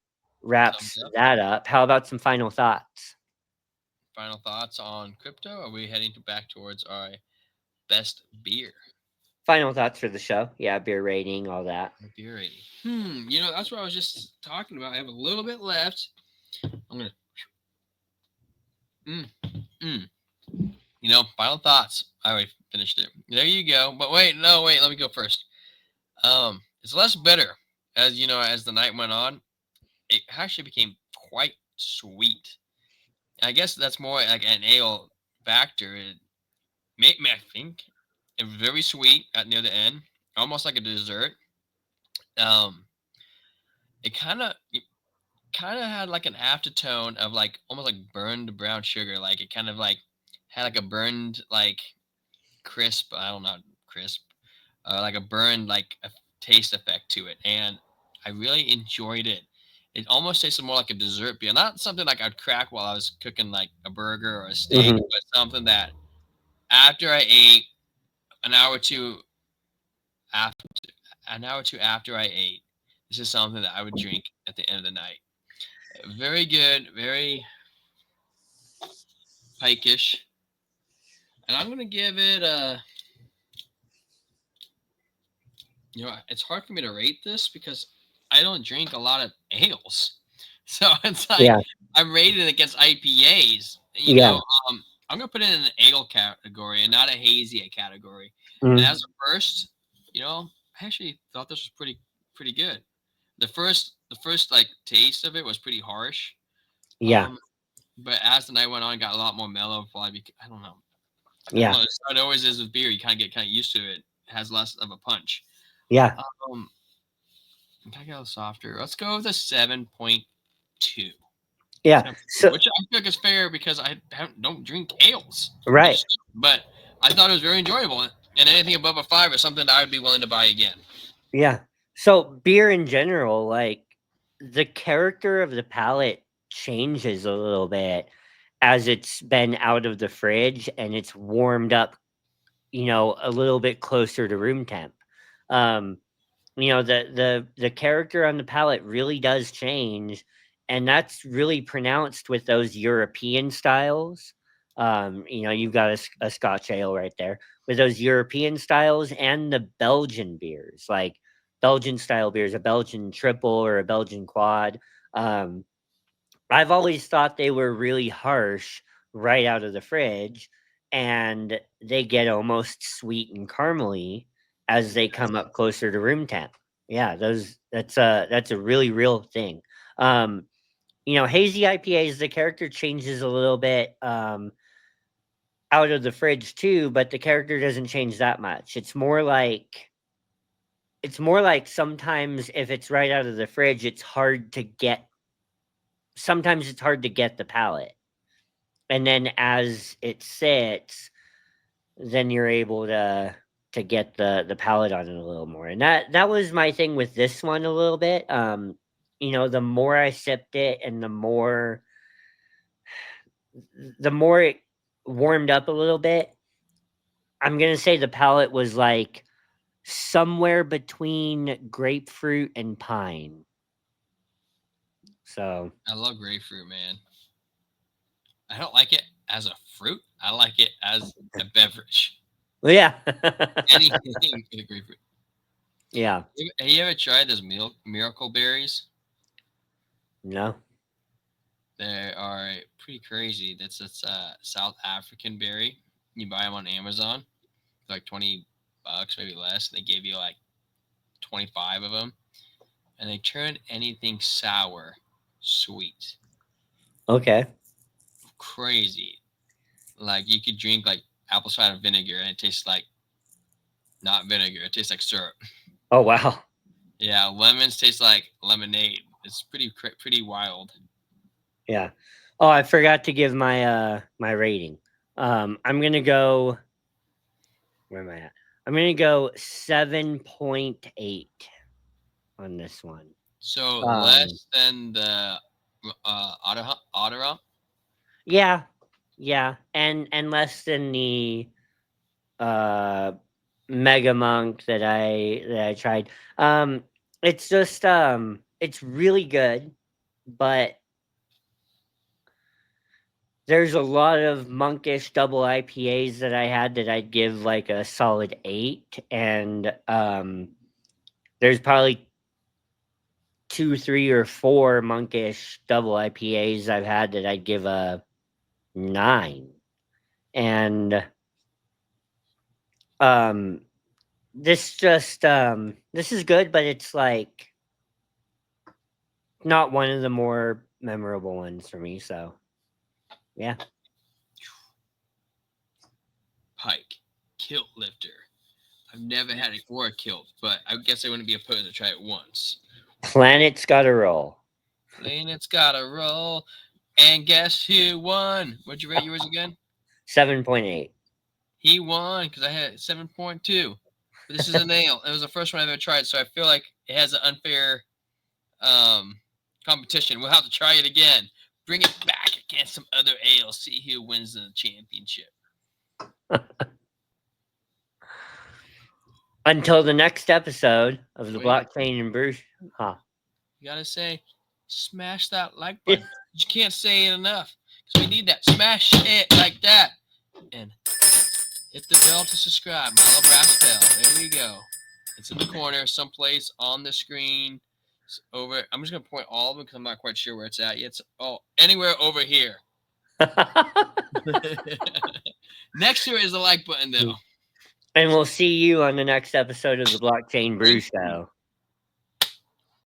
wraps up. that up. How about some final thoughts? Final thoughts on crypto? Are we heading back towards our best beer? Final thoughts for the show. Yeah, beer rating, all that. Beer rating. That's what I was just talking about. I have a little bit left. I'm gonna. Mm, mm. Final thoughts. I already finished it. There you go. But wait, no, wait. Let me go first. It's less bitter as the night went on. It actually became quite sweet. I guess that's more like an ale factor. It made me, I think, it was very sweet at near the end, almost like a dessert. Um, it kind of had like an aftertone of like almost like burned brown sugar. Like it kind of like had like a burned like crisp. I don't know, crisp, like a burned like a taste effect to it, and I really enjoyed it. It almost tasted more like a dessert beer, not something like I'd crack while I was cooking like a burger or a steak, Hmm. but something that after I ate an hour or two after after I ate, this is something that I would drink at the end of the night. Very good, very pikeish, and I'm gonna give it a. It's hard for me to rate this because I don't drink a lot of ales. So it's like Yeah, I'm rating against IPAs. yeah. I'm gonna put it in an ale category and not a hazy category. And Mhm. as a first, I actually thought this was pretty good. The first like taste of it was pretty harsh. Yeah, Um, but as the night went on, it got a lot more mellow. I don't know. I don't yeah, know. It's how it always is with beer. You kind of get used to it. It has less of a punch. yeah, Um, I gotta go softer. Let's go with a 7.2. yeah. 7.2, So which I feel like is fair because I don't drink ales. I right, just, but I thought it was very enjoyable, and anything above a 5 is something that I would be willing to buy again. yeah. So beer in general, like the character of the palate changes a little bit as it's been out of the fridge and it's warmed up, a little bit closer to room temp. Um, the character on the palate really does change, and that's really pronounced with those European styles. You've got a Scotch ale right there with those European styles and the Belgian beers, like Belgian style beers, a Belgian triple or a Belgian quad. Um, I've always thought they were really harsh right out of the fridge, and they get almost sweet and caramely as they come up closer to room temp. Yeah, that's a really real thing. Um, hazy IPAs, the character changes a little bit out of the fridge too, but the character doesn't change that much. It's more like sometimes if it's right out of the fridge, it's hard to get. Sometimes it's hard to get the palate, and then as it sits, then you're able to get the palate on it a little more. And that was my thing with this one a little bit. The more I sipped it and the more it warmed up a little bit, I'm gonna say the palate was like somewhere between grapefruit and pine. So I love grapefruit, man. I don't like it as a fruit. I like it as a beverage. yeah. Anything with grapefruit. Yeah. Have you ever tried those miracle berries? No. They are pretty crazy. That's a South African berry. You buy them on Amazon, like $20, maybe less. They give you like 25 of them, and they turn anything sour sweet. Okay. Crazy. Like you could drink like apple cider vinegar, and it tastes like not vinegar. It tastes like syrup. Oh wow. Yeah, lemons taste like lemonade. It's pretty wild. Yeah. Oh, I forgot to give my rating. I'm gonna go. Where am I at? I'm gonna go 7.8 on this one. So Um, less than the Otter. yeah, yeah, and less than the uh Mega Monk that I tried. It's just it's really good, but there's a lot of monkish double IPAs that I had that I'd give like a solid 8, and there's probably 2, 3, or 4 monkish double IPAs I've had that I'd give a 9. And um this is good, but it's like not one of the more memorable ones for me, so yeah. Pike, kilt lifter. I've never had it or a kilt, but I guess I wouldn't be opposed to try it once. Planet's gotta roll. Planet's gotta roll. And guess who won? What'd you rate yours again? 7.8. He won because I had 7.2. But this is a nail. It was the first one I've ever tried, so I feel like it has an unfair competition. We'll have to try it again. Bring it back against some other ales. See who wins the championship. Until the next episode of the Wait. Blockchain and Bruce. Huh. You gotta say, smash that like button. You can't say it enough. Because we need that. Smash it like that. And hit the bell to subscribe. My little brass bell. There we go. It's in the corner, someplace on the screen. It's over. I'm just gonna point all of them because I'm not quite sure where it's at yet. It's anywhere over here. Next to it is the like button, though. And we'll see you on the next episode of the Blockchain Brew Show.